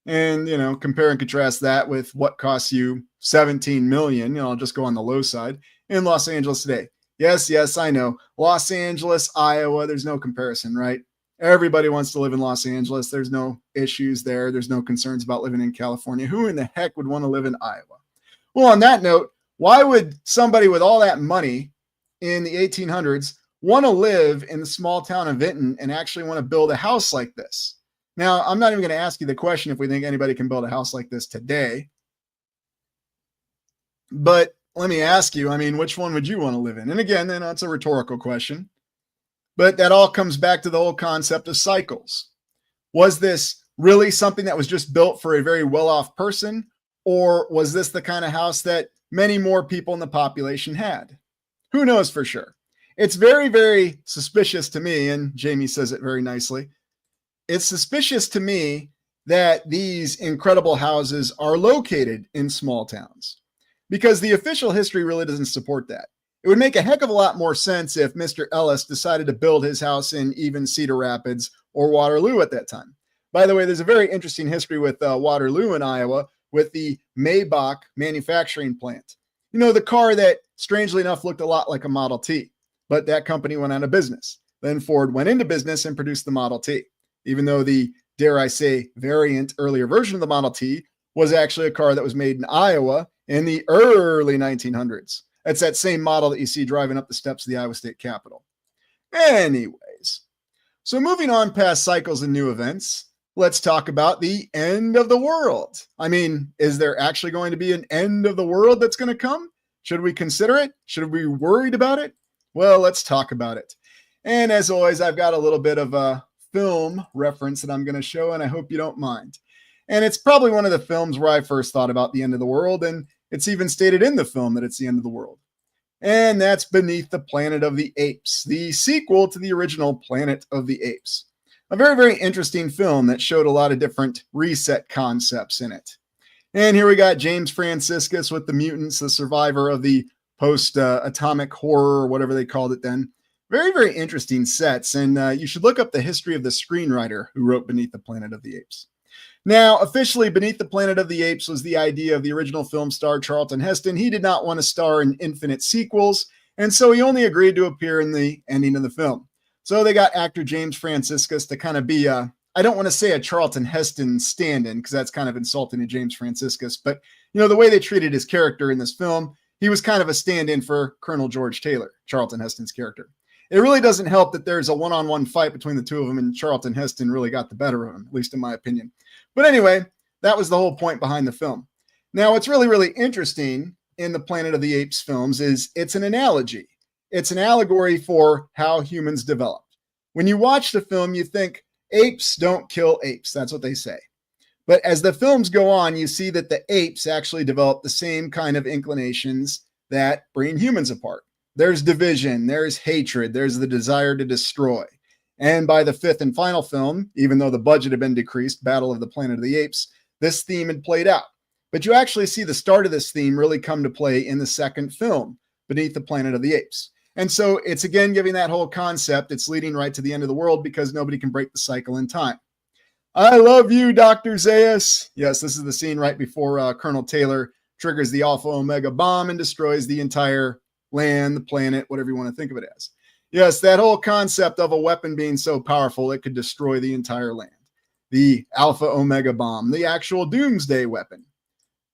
And, compare and contrast that with what costs you $17 million. I'll just go on the low side in Los Angeles today. Yes, I know. Los Angeles, Iowa, there's no comparison, right? Everybody wants to live in Los Angeles. There's no issues there. There's no concerns about living in California. Who in the heck would want to live in Iowa? Well, on that note, why would somebody with all that money in the 1800s want to live in the small town of Vinton and actually want to build a house like this? Now, I'm not even going to ask you the question if we think anybody can build a house like this today. But let me ask you, which one would you want to live in? And again, it's a rhetorical question. But that all comes back to the whole concept of cycles. Was this really something that was just built for a very well-off person? Or was this the kind of house that many more people in the population had? Who knows for sure? It's very, very suspicious to me, and Jamie says it very nicely. It's suspicious to me that these incredible houses are located in small towns, because the official history really doesn't support that. It would make a heck of a lot more sense if Mr. Ellis decided to build his house in even Cedar Rapids or Waterloo at that time. By the way, there's a very interesting history with Waterloo in Iowa with the Maybach manufacturing plant. The car that, strangely enough, looked a lot like a Model T, but that company went out of business. Then Ford went into business and produced the Model T, even though the, dare I say, variant earlier version of the Model T was actually a car that was made in Iowa in the early 1900s. It's that same model that you see driving up the steps of the Iowa State Capitol. Anyways, so moving on past cycles and new events, let's talk about the end of the world. Is there actually going to be an end of the world that's going to come? Should we consider it? Should we be worried about it? Well, let's talk about it. And as always, I've got a little bit of a film reference that I'm going to show, and I hope you don't mind. And it's probably one of the films where I first thought about the end of the world, and it's even stated in the film that it's the end of the world. And that's Beneath the Planet of the Apes, the sequel to the original Planet of the Apes. A very, very interesting film that showed a lot of different reset concepts in it. And here we got James Franciscus with the mutants, the survivor of the post-atomic horror, or whatever they called it then. Very, very interesting sets. And you should look up the history of the screenwriter who wrote Beneath the Planet of the Apes. Now, officially, Beneath the Planet of the Apes was the idea of the original film star Charlton Heston. He did not want to star in infinite sequels, and so he only agreed to appear in the ending of the film. So they got actor James Franciscus to kind of be a, I don't want to say a Charlton Heston stand-in, because that's kind of insulting to James Franciscus, but the way they treated his character in this film, he was kind of a stand-in for Colonel George Taylor, Charlton Heston's character. It really doesn't help that there's a one-on-one fight between the two of them, and Charlton Heston really got the better of him, at least in my opinion. But anyway, that was the whole point behind the film. Now, what's really, really interesting in the Planet of the Apes films is it's an analogy. It's an allegory for how humans developed. When you watch the film, you think, apes don't kill apes. That's what they say. But as the films go on, you see that the apes actually develop the same kind of inclinations that bring humans apart. There's division, there's hatred, there's the desire to destroy. And by the fifth and final film, even though the budget had been decreased, Battle of the Planet of the Apes, this theme had played out. But you actually see the start of this theme really come to play in the second film, Beneath the Planet of the Apes. And so it's again giving that whole concept, it's leading right to the end of the world because nobody can break the cycle in time. I love you, Dr. Zaius. Yes, this is the scene right before Colonel Taylor triggers the Alpha Omega bomb and destroys the entire land, the planet, whatever you want to think of it as. Yes, that whole concept of a weapon being so powerful it could destroy the entire land. The Alpha Omega bomb, the actual doomsday weapon.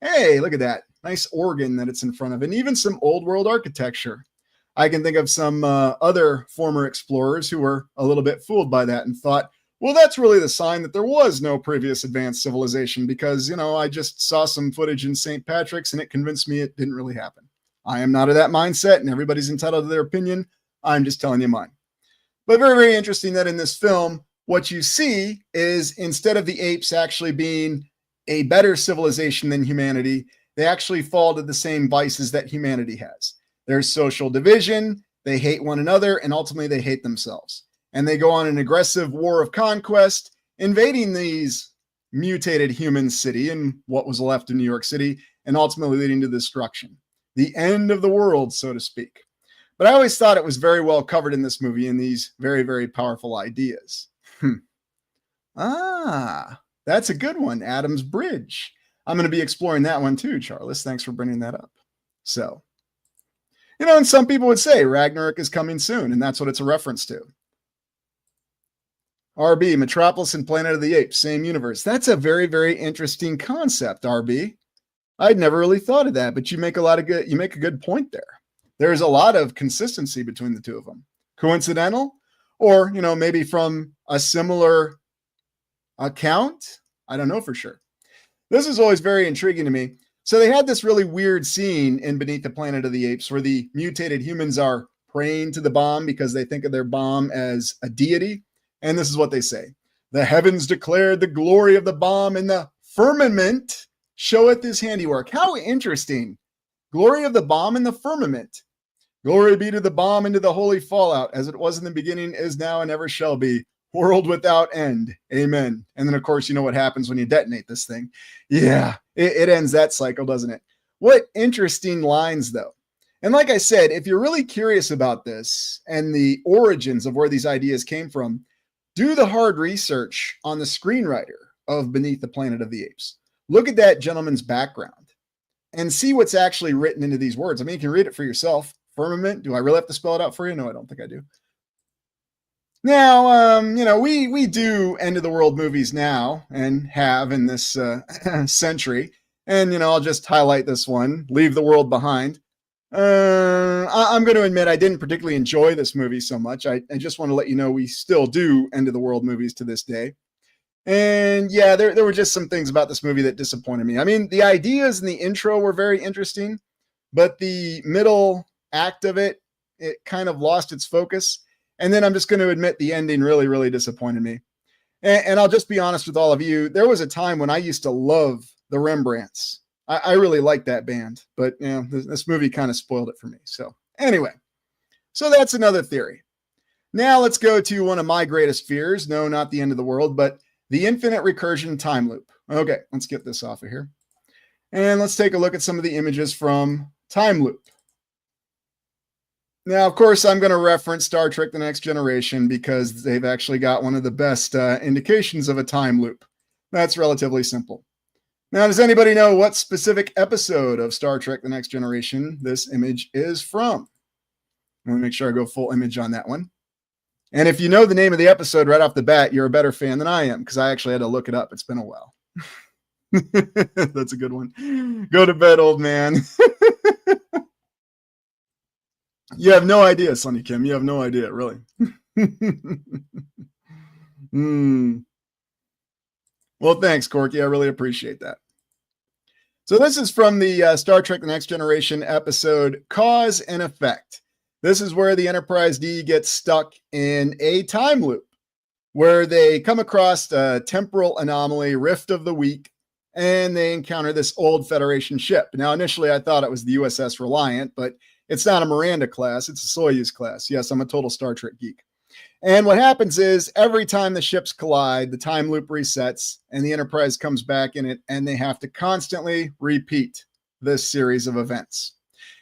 Hey, look at that. Nice organ that it's in front of, and even some old world architecture. I can think of some other former explorers who were a little bit fooled by that and thought, well, that's really the sign that there was no previous advanced civilization because, I just saw some footage in St. Patrick's and it convinced me it didn't really happen. I am not of that mindset, and everybody's entitled to their opinion. I'm just telling you mine. But very, very interesting that in this film, what you see is instead of the apes actually being a better civilization than humanity, they actually fall to the same vices that humanity has. There's social division, they hate one another, and ultimately they hate themselves. And they go on an aggressive war of conquest, invading these mutated human city and what was left of New York City, and ultimately leading to destruction. The end of the world, so to speak. But I always thought it was very well covered in this movie in these very, very powerful ideas. That's a good one, Adam's Bridge. I'm going to be exploring that one too, Charles. Thanks for bringing that up. So, and some people would say Ragnarok is coming soon, and that's what it's a reference to. RB, Metropolis and Planet of the Apes, same universe. That's a very, very interesting concept, RB. I'd never really thought of that, but you make a good point there. There's a lot of consistency between the two of them. Coincidental? Or, maybe from a similar account? I don't know for sure. This is always very intriguing to me. So they had this really weird scene in Beneath the Planet of the Apes where the mutated humans are praying to the bomb because they think of their bomb as a deity. And this is what they say. The heavens declared the glory of the bomb, and the firmament showeth his handiwork. How interesting. Glory of the bomb in the firmament. Glory be to the bomb and to the holy fallout, as it was in the beginning, is now, and ever shall be. World without end. Amen. And then, of course, you know what happens when you detonate this thing. Yeah, it ends that cycle, doesn't it? What interesting lines, though. And like I said, if you're really curious about this and the origins of where these ideas came from, do the hard research on the screenwriter of Beneath the Planet of the Apes. Look at that gentleman's background and see what's actually written into these words. I mean, you can read it for yourself. Firmament. Do I really have to spell it out for you? No, I don't think I do. Now, we do end of the world movies now and have in this century. And, I'll just highlight this one, Leave the World Behind. I'm going to admit I didn't particularly enjoy this movie so much. I just want to let you know we still do end of the world movies to this day. And yeah, there were just some things about this movie that disappointed me. I mean, the ideas in the intro were very interesting, but the middle act of it kind of lost its focus. And then I'm just going to admit the ending really, really disappointed me. And I'll just be honest with all of you. There was a time when I used to love the Rembrandts. I really liked that band, but this movie kind of spoiled it for me. So anyway, so that's another theory. Now let's go to one of my greatest fears. No, not the end of the world, but the infinite recursion time loop. Okay, let's get this off of here. And let's take a look at some of the images from Time Loop. Now, of course, I'm going to reference Star Trek The Next Generation because they've actually got one of the best indications of a time loop. That's relatively simple. Now, does anybody know what specific episode of Star Trek The Next Generation this image is from? Let me make sure I go full image on that one. And if you know the name of the episode right off the bat, you're a better fan than I am, because I actually had to look it up. It's been a while. That's a good one. Go to bed, old man. You have no idea, Sonny Kim. You have no idea, really. Well, thanks, Corky. I really appreciate that. So this is from the Star Trek The Next Generation episode, Cause and Effect. This is where the Enterprise D gets stuck in a time loop, where they come across a temporal anomaly, Rift of the Week, and they encounter this old Federation ship. Now, initially, I thought it was the USS Reliant, but it's not a Miranda class. It's a Soyuz class. Yes, I'm a total Star Trek geek. And what happens is every time the ships collide, the time loop resets and the Enterprise comes back in it, and they have to constantly repeat this series of events.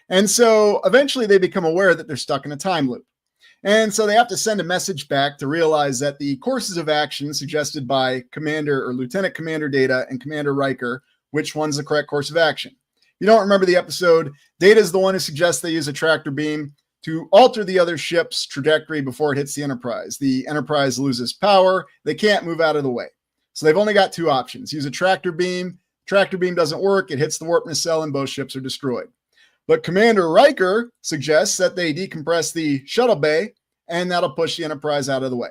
And so eventually they become aware that they're stuck in a time loop. And so they have to send a message back to realize that the courses of action suggested by Commander or Lieutenant Commander Data and Commander Riker, which one's the correct course of action? You don't remember the episode. Data is the one who suggests they use a tractor beam to alter the other ship's trajectory before it hits the Enterprise. The Enterprise loses power. They can't move out of the way. So they've only got two options. Use a tractor beam. Tractor beam doesn't work. It hits the warp nacelle and both ships are destroyed. But Commander Riker suggests that they decompress the shuttle bay, and that'll push the Enterprise out of the way.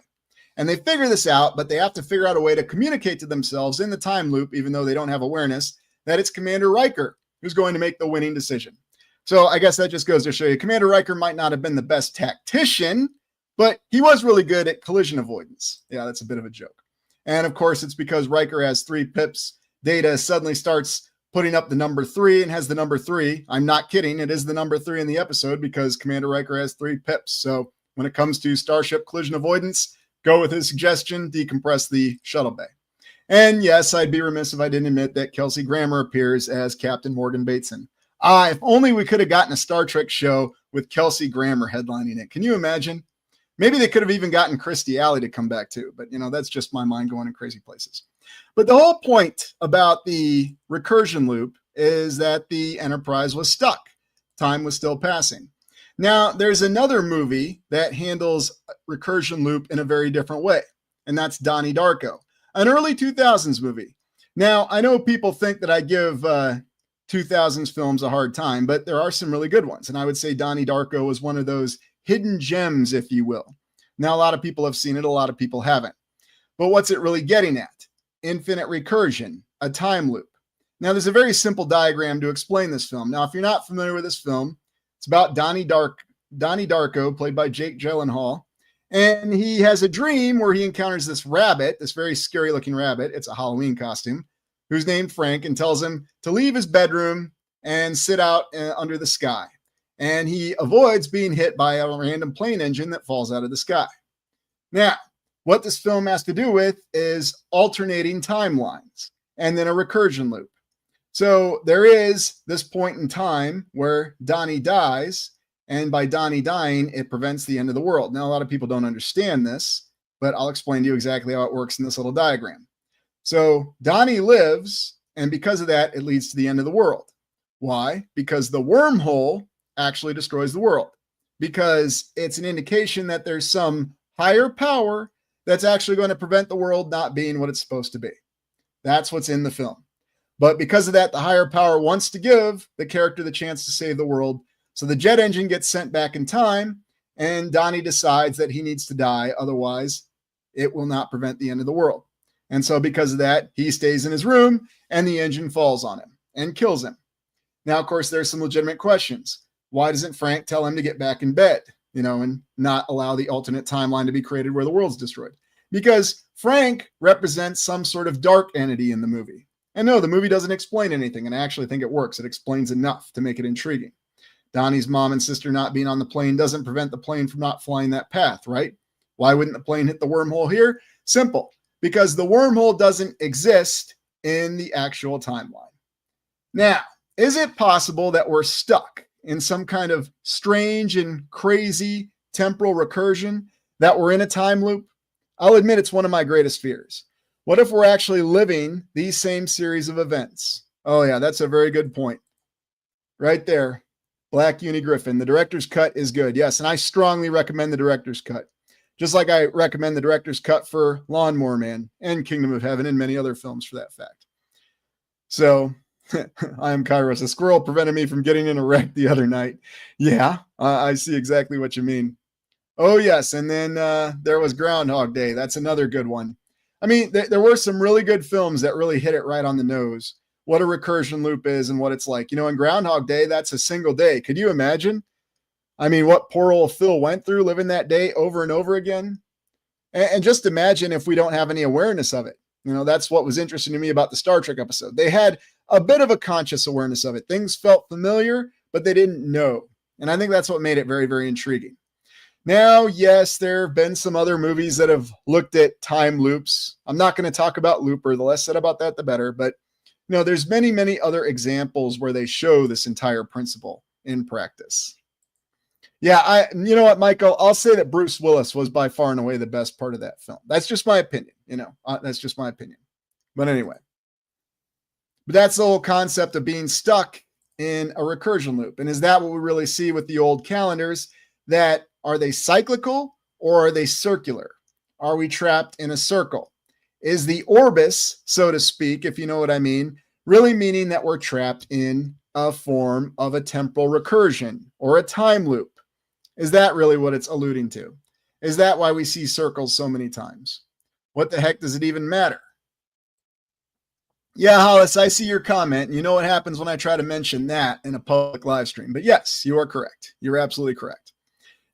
And they figure this out, but they have to figure out a way to communicate to themselves in the time loop, even though they don't have awareness, that it's Commander Riker who's going to make the winning decision. So I guess that just goes to show you Commander Riker might not have been the best tactician, but he was really good at collision avoidance. Yeah, that's a bit of a joke. And of course, it's because Riker has 3 pips. Data suddenly starts putting up the number 3 and has the number 3. I'm not kidding. It is the number 3 in the episode because Commander Riker has 3 pips. So when it comes to Starship collision avoidance, go with his suggestion, decompress the shuttle bay. And yes, I'd be remiss if I didn't admit that Kelsey Grammer appears as Captain Morgan Bateson. If only we could have gotten a Star Trek show with Kelsey Grammer headlining it. Can you imagine? Maybe they could have even gotten Christy Alley to come back too. But, that's just my mind going in crazy places. But the whole point about the recursion loop is that the Enterprise was stuck. Time was still passing. Now, there's another movie that handles recursion loop in a very different way, and that's Donnie Darko, an early 2000s movie. Now, I know people think that I give 2000s films a hard time, but there are some really good ones. And I would say Donnie Darko was one of those hidden gems, if you will. Now, a lot of people have seen it. A lot of people haven't. But what's it really getting at? Infinite recursion, a time loop. Now, there's a very simple diagram to explain this film. Now, if you're not familiar with this film, it's about Donnie Darko, played by Jake Gyllenhaal. And he has a dream where he encounters this rabbit, this very scary looking rabbit. It's a Halloween costume, who's named Frank, and tells him to leave his bedroom and sit out under the sky. And he avoids being hit by a random plane engine that falls out of the sky. Now, what this film has to do with is alternating timelines and then a recursion loop. So there is this point in time where Donnie dies, and by Donnie dying, it prevents the end of the world. Now, a lot of people don't understand this, but I'll explain to you exactly how it works in this little diagram. So Donnie lives, and because of that, it leads to the end of the world. Why? Because the wormhole actually destroys the world, because it's an indication that there's some higher power that's actually going to prevent the world not being what it's supposed to be. That's what's in the film. But because of that, the higher power wants to give the character the chance to save the world. So the jet engine gets sent back in time, and Donnie decides that he needs to die. Otherwise, it will not prevent the end of the world. And so because of that, he stays in his room, and the engine falls on him and kills him. Now, of course, there's some legitimate questions. Why doesn't Frank tell him to get back in bed, and not allow the alternate timeline to be created where the world's destroyed? Because Frank represents some sort of dark entity in the movie. And no, the movie doesn't explain anything, and I actually think it works. It explains enough to make it intriguing. Donnie's mom and sister not being on the plane doesn't prevent the plane from not flying that path, right? Why wouldn't the plane hit the wormhole here? Simple, because the wormhole doesn't exist in the actual timeline. Now, is it possible that we're stuck in some kind of strange and crazy temporal recursion, that we're in a time loop? I'll admit it's one of my greatest fears. What if we're actually living these same series of events? Oh yeah, that's a very good point. Right there. Black Uni Griffin. The director's cut is good. Yes, and I strongly recommend the director's cut. Just like I recommend the director's cut for Lawnmower Man and Kingdom of Heaven and many other films for that fact. So, I am Kairos. A squirrel prevented me from getting in a wreck the other night. Yeah, I see exactly what you mean. Oh, yes, and then there was Groundhog Day. That's another good one. I mean, there were some really good films that really hit it right on the nose. What a recursion loop is and what it's like. You know, in Groundhog Day, that's a single day. Could you imagine? I mean, what poor old Phil went through living that day over and over again. And just imagine if we don't have any awareness of it. You know, that's what was interesting to me about the Star Trek episode. They had a bit of a conscious awareness of it. Things felt familiar, but they didn't know. And I think that's what made it very, very intriguing. Now, yes, there have been some other movies that have looked at time loops. I'm not going to talk about Looper. The less said about that, the better. But, you know, there's many, many other examples where they show this entire principle in practice. Yeah, you know what, Michael? I'll say that Bruce Willis was by far and away the best part of that film. That's just my opinion. You know, that's just my opinion. But anyway, but that's the whole concept of being stuck in a recursion loop. And is that what we really see with the old calendars? That are they cyclical or are they circular? Are we trapped in a circle? Is the orbis, so to speak, if you know what I mean, really meaning that we're trapped in a form of a temporal recursion or a time loop? Is that really what it's alluding to? Is that why we see circles so many times? What the heck does it even matter? Yeah, Hollis, I see your comment. You know what happens when I try to mention that in a public live stream. But yes, you are correct. You're absolutely correct.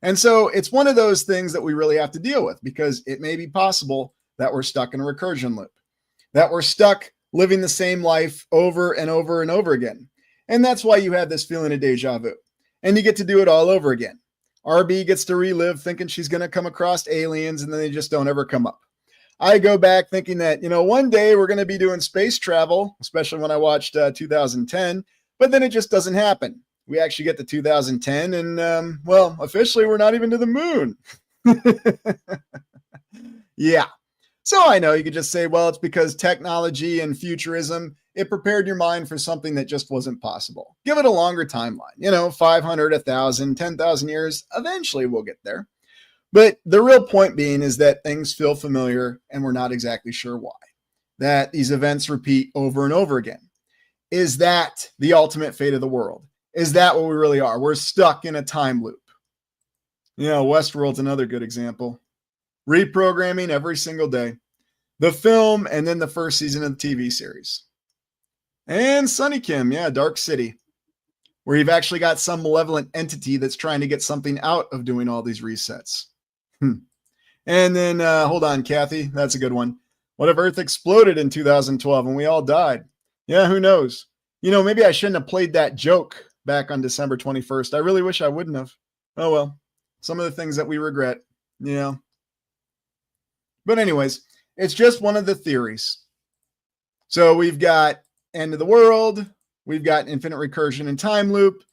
And so it's one of those things that we really have to deal with because it may be possible that we're stuck in a recursion loop, that we're stuck living the same life over and over and over again. And that's why you have this feeling of deja vu. And you get to do it all over again. RB gets to relive thinking she's going to come across aliens and then they just don't ever come up. I go back thinking that, you know, one day we're going to be doing space travel, especially when I watched 2010, but then it just doesn't happen. We actually get to 2010 and, well, officially we're not even to the moon. Yeah. So I know you could just say, well, it's because technology and futurism, it prepared your mind for something that just wasn't possible. Give it a longer timeline, you know, 500, 1,000, 10,000 years. Eventually we'll get there. But the real point being is that things feel familiar and we're not exactly sure why. That these events repeat over and over again. Is that the ultimate fate of the world? Is that what we really are? We're stuck in a time loop. You know, Westworld's another good example. Reprogramming every single day. The film and then the first season of the TV series. And Sunny Kim, yeah, Dark City, where you've actually got some malevolent entity that's trying to get something out of doing all these resets. And then, hold on, Kathy, that's a good one. What if Earth exploded in 2012 and we all died? Yeah, who knows? You know, maybe I shouldn't have played that joke back on December 21st. I really wish I wouldn't have. Oh, well, some of the things that we regret, you know. But anyways, it's just one of the theories. So we've got end of the world, we've got infinite recursion and time loop,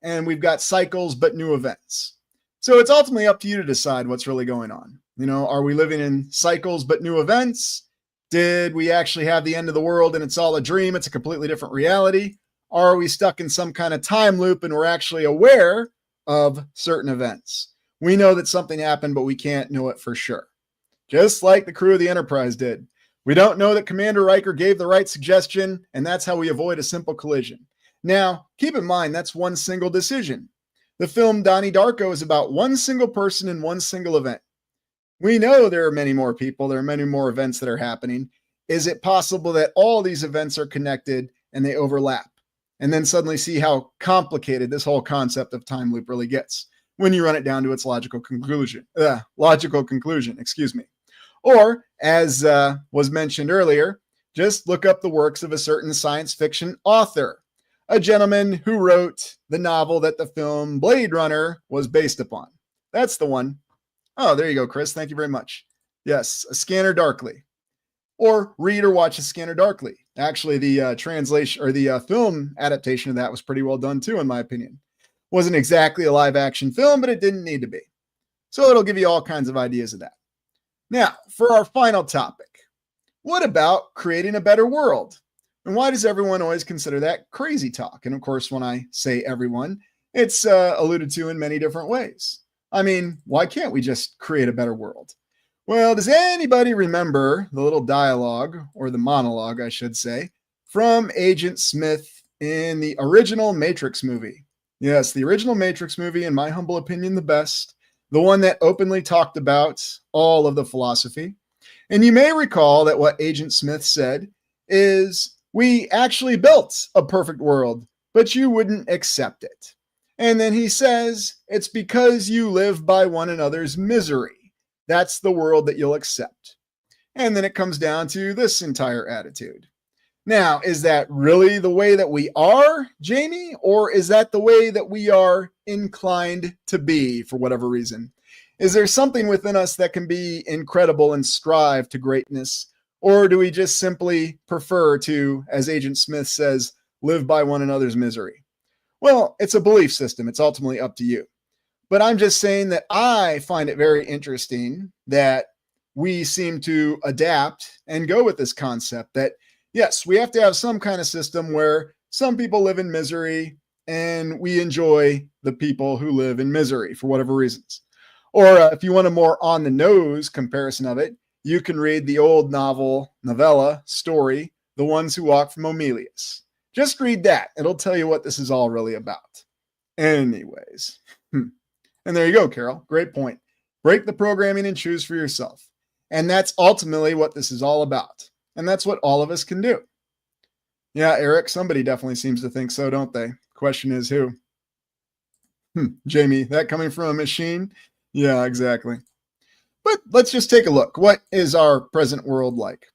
and we've got cycles but new events. So it's ultimately up to you to decide what's really going on. You know, are we living in cycles but new events? Did we actually have the end of the world and it's all a dream? It's a completely different reality. Or are we stuck in some kind of time loop and we're actually aware of certain events? We know that something happened, but we can't know it for sure. Just like the crew of the Enterprise did. We don't know that Commander Riker gave the right suggestion, and that's how we avoid a simple collision. Now, keep in mind, that's one single decision. The film Donnie Darko is about one single person in one single event. We know there are many more people, there are many more events that are happening. Is it possible that all these events are connected and they overlap? And then suddenly see how complicated this whole concept of time loop really gets when you run it down to its logical conclusion. Excuse me. Or, as was mentioned earlier, just look up the works of a certain science fiction author, a gentleman who wrote the novel that the film Blade Runner was based upon. That's the one. Oh, there you go, Chris. Thank you very much. Yes, A Scanner Darkly. Or read or watch A Scanner Darkly. Actually, the translation or the film adaptation of that was pretty well done too, in my opinion. Wasn't exactly a live action film, but it didn't need to be. So it'll give you all kinds of ideas of that. Now, for our final topic, What about creating a better world? And why does everyone always consider that crazy talk? And of course, when I say everyone, it's alluded to in many different ways. I mean, why can't we just create a better world? Well, does anybody remember the little dialogue, or the monologue, I should say, from Agent Smith in the original Matrix movie? Yes, the original Matrix movie, in my humble opinion, the best. The one that openly talked about all of the philosophy. And you may recall that what Agent Smith said is, we actually built a perfect world, but you wouldn't accept it. And then he says, it's because you live by one another's misery. That's the world that you'll accept. And then it comes down to this entire attitude. Now, is that really the way that we are, Jamie? Or is that the way that we are inclined to be for whatever reason? Is there something within us that can be incredible and strive to greatness? Or do we just simply prefer to, as Agent Smith says, live by one another's misery? Well, it's a belief system. It's ultimately up to you. But I'm just saying that I find it very interesting that we seem to adapt and go with this concept that, yes, we have to have some kind of system where some people live in misery and we enjoy the people who live in misery for whatever reasons. Or if you want a more on-the-nose comparison of it, you can read the old novella story, The Ones Who Walk from Omelius. Just read that. It'll tell you what this is all really about. Anyways. And there you go, Carol. Great point. Break the programming and choose for yourself. And that's ultimately what this is all about. And that's what all of us can do. Yeah, Eric, somebody definitely seems to think so, don't they? Question is who? Jamie, that coming from a machine? Yeah, exactly. But let's just take a look. What is our present world like?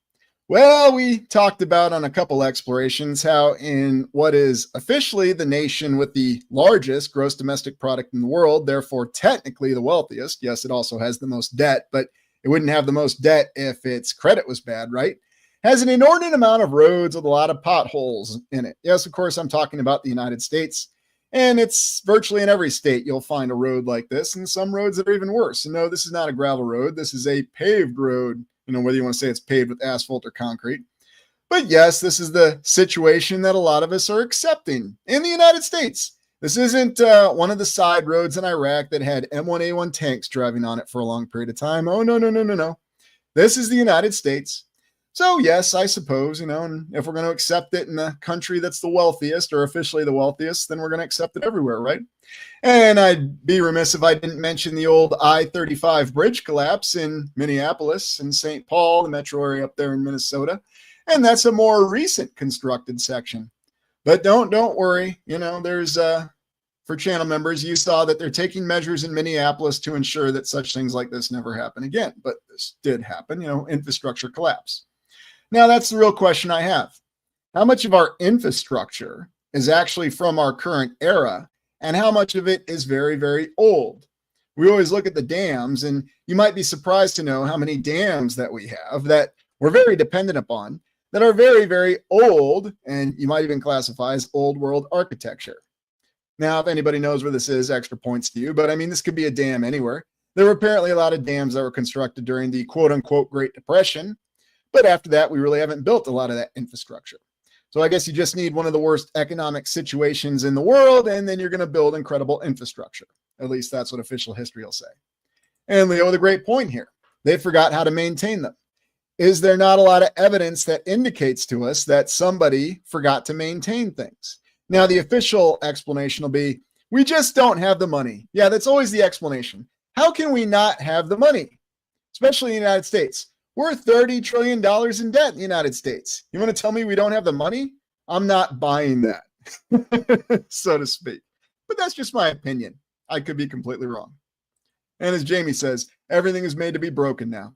Well, we talked about on a couple explorations how in what is officially the nation with the largest gross domestic product in the world, therefore technically the wealthiest. Yes, it also has the most debt, but it wouldn't have the most debt if its credit was bad, right? Has an inordinate amount of roads with a lot of potholes in it. Yes, of course, I'm talking about the United States. And it's virtually in every state you'll find a road like this, and some roads that are even worse. And no, this is not a gravel road. This is a paved road, whether you want to say it's paved with asphalt or concrete. But yes, this is the situation that a lot of us are accepting in the United States. This isn't one of the side roads in Iraq that had M1A1 tanks driving on it for a long period of time. Oh, no, no, no, no, no. This is the United States. So yes, I suppose, and if we're going to accept it in the country that's the wealthiest or officially the wealthiest, then we're going to accept it everywhere, right? And I'd be remiss if I didn't mention the old I-35 bridge collapse in Minneapolis and St. Paul, the metro area up there in Minnesota. And that's a more recent constructed section. But don't worry, there's for channel members, you saw that they're taking measures in Minneapolis to ensure that such things like this never happen again. But this did happen, infrastructure collapse. Now, that's the real question I have. How much of our infrastructure is actually from our current era, and how much of it is very, very old? We always look at the dams, and you might be surprised to know how many dams that we have that we're very dependent upon, that are very, very old, and you might even classify as old world architecture. Now, if anybody knows where this is, extra points to you, but I mean, this could be a dam anywhere. There were apparently a lot of dams that were constructed during the quote-unquote Great Depression, but after that, we really haven't built a lot of that infrastructure. So I guess you just need one of the worst economic situations in the world, and then you're going to build incredible infrastructure. At least that's what official history will say. And Leo with a great point here. They forgot how to maintain them. Is there not a lot of evidence that indicates to us that somebody forgot to maintain things? Now, the official explanation will be, we just don't have the money. Yeah, that's always the explanation. How can we not have the money? Especially in the United States. We're $30 trillion in debt in the United States. You want to tell me we don't have the money? I'm not buying that, so to speak. But that's just my opinion. I could be completely wrong. And as Jamie says, everything is made to be broken now.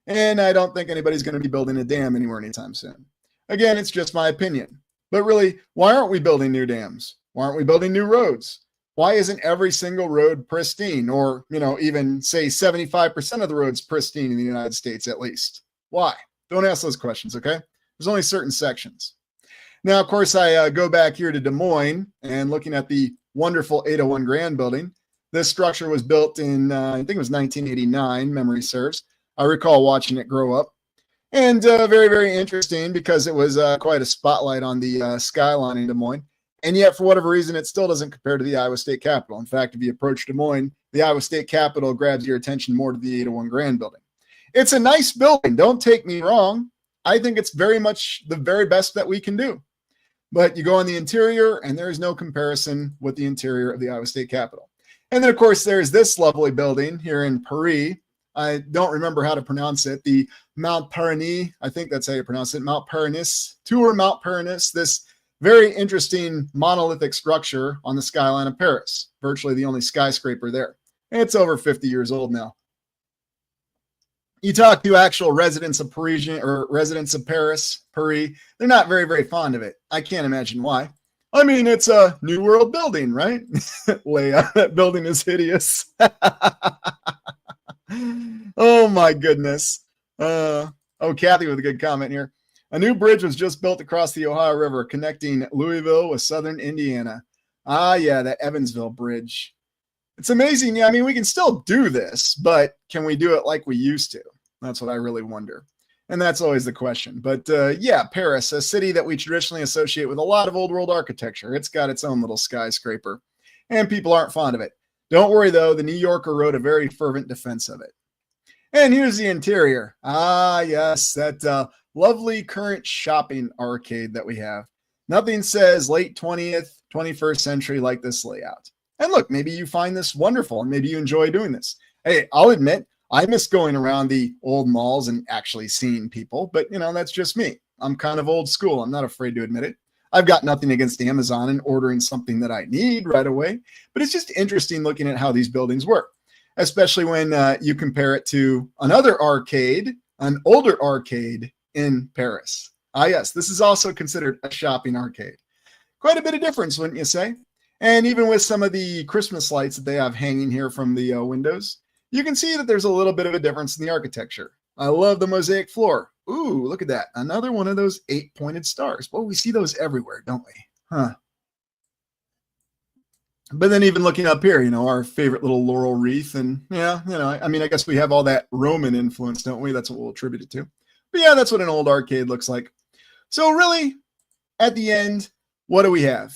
And I don't think anybody's going to be building a dam anywhere anytime soon. Again, it's just my opinion. But really, why aren't we building new dams? Why aren't we building new roads? Why isn't every single road pristine, or, even say 75% of the roads pristine in the United States at least? Why? Don't ask those questions, okay? There's only certain sections. Now, of course, I go back here to Des Moines and looking at the wonderful 801 Grand building. This structure was built in, I think it was 1989, memory serves. I recall watching it grow up. And very, very interesting because it was quite a spotlight on the Skyline in Des Moines. And yet, for whatever reason, it still doesn't compare to the Iowa State Capitol. In fact, if you approach Des Moines, the Iowa State Capitol grabs your attention more to the 801 Grand building. It's a nice building. Don't take me wrong. I think it's very much the very best that we can do. But you go on the interior, and there is no comparison with the interior of the Iowa State Capitol. And then, of course, there's this lovely building here in Paris. I don't remember how to pronounce it. The Mount Pyrénées, I think that's how you pronounce it, Mount Pyrénées, Tour Mount Pyrénées, this very interesting monolithic structure on the skyline of Paris, virtually the only skyscraper there. It's over 50 years old now. You talk to actual residents of Parisian or residents of Paris, they're not very, very fond of it. I can't imagine why. I mean, it's a New World building, right? Layout, that building is hideous. Oh my goodness. Kathy with a good comment here. A new bridge was just built across the Ohio River connecting Louisville with southern Indiana. Ah, yeah, that Evansville Bridge. It's amazing. Yeah, I mean, we can still do this, but can we do it like we used to? That's what I really wonder. And that's always the question. But yeah, Paris, a city that we traditionally associate with a lot of old world architecture. It's got its own little skyscraper, and people aren't fond of it. Don't worry, though. The New Yorker wrote a very fervent defense of it. And here's the interior. Ah, yes, that lovely current shopping arcade that we have. Nothing says late 20th, 21st century like this layout. And look, maybe you find this wonderful and maybe you enjoy doing this. Hey, I'll admit, I miss going around the old malls and actually seeing people, but that's just me. I'm kind of old school. I'm not afraid to admit it. I've got nothing against Amazon and ordering something that I need right away, but it's just interesting looking at how these buildings work, especially when you compare it to another arcade, an older arcade in Paris. Ah, yes, this is also considered a shopping arcade. Quite a bit of difference, wouldn't you say? And even with some of the Christmas lights that they have hanging here from the windows, you can see that there's a little bit of a difference in the architecture. I love the mosaic floor. Ooh, look at that. Another one of those 8-pointed stars. Well, we see those everywhere, don't we? Huh. But then even looking up here, our favorite little laurel wreath. And yeah, I mean, I guess we have all that Roman influence, don't we? That's what we'll attribute it to. But yeah, that's what an old arcade looks like. So really, at the end, what do we have?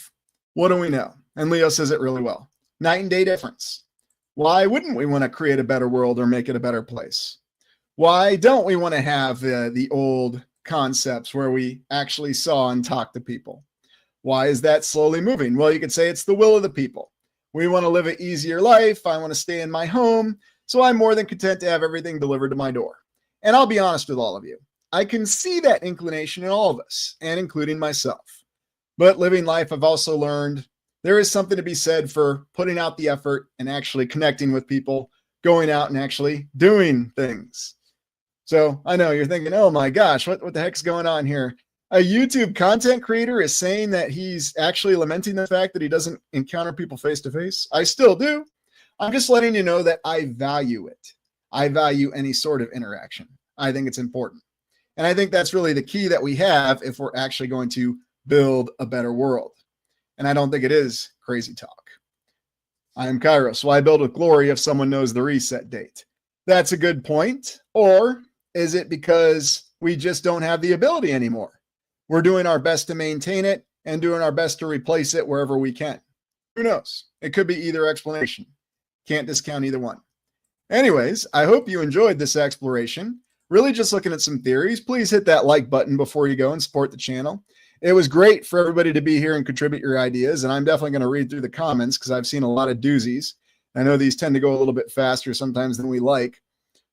What do we know? And Leo says it really well. Night and day difference. Why wouldn't we want to create a better world or make it a better place? Why don't we want to have the old concepts where we actually saw and talked to people? Why is that slowly moving? Well, you could say it's the will of the people. We want to live an easier life. I want to stay in my home. So I'm more than content to have everything delivered to my door. And I'll be honest with all of you. I can see that inclination in all of us, and including myself. But living life, I've also learned there is something to be said for putting out the effort and actually connecting with people, going out and actually doing things. So I know you're thinking, oh my gosh, what the heck's going on here? A YouTube content creator is saying that he's actually lamenting the fact that he doesn't encounter people face to face. I still do. I'm just letting you know that I value it. I value any sort of interaction. I think it's important. And I think that's really the key that we have if we're actually going to build a better world. And I don't think it is crazy talk. I am Kairos. Why build with glory if someone knows the reset date? That's a good point. Or is it because we just don't have the ability anymore? We're doing our best to maintain it and doing our best to replace it wherever we can. Who knows? It could be either explanation. Can't discount either one. Anyways, I hope you enjoyed this exploration. Really just looking at some theories. Please hit that like button before you go and support the channel. It was great for everybody to be here and contribute your ideas, and I'm definitely going to read through the comments because I've seen a lot of doozies. I know these tend to go a little bit faster sometimes than we like.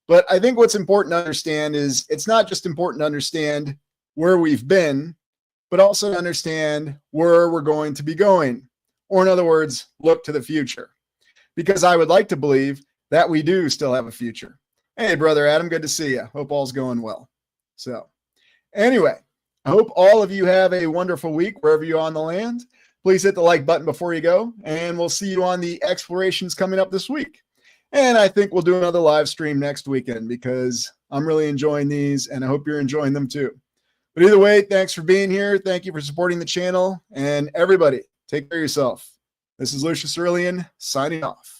But I think what's important to understand is it's not just important to understand where we've been, but also to understand where we're going to be going. Or in other words, look to the future. Because I would like to believe that we do still have a future. Hey, Brother Adam, good to see you. Hope all's going well. So anyway, I hope all of you have a wonderful week wherever you're on the land. Please hit the like button before you go, and we'll see you on the explorations coming up this week. And I think we'll do another live stream next weekend because I'm really enjoying these, and I hope you're enjoying them too. But either way, thanks for being here. Thank you for supporting the channel. And everybody, take care of yourself. This is Lucius Aurelian signing off.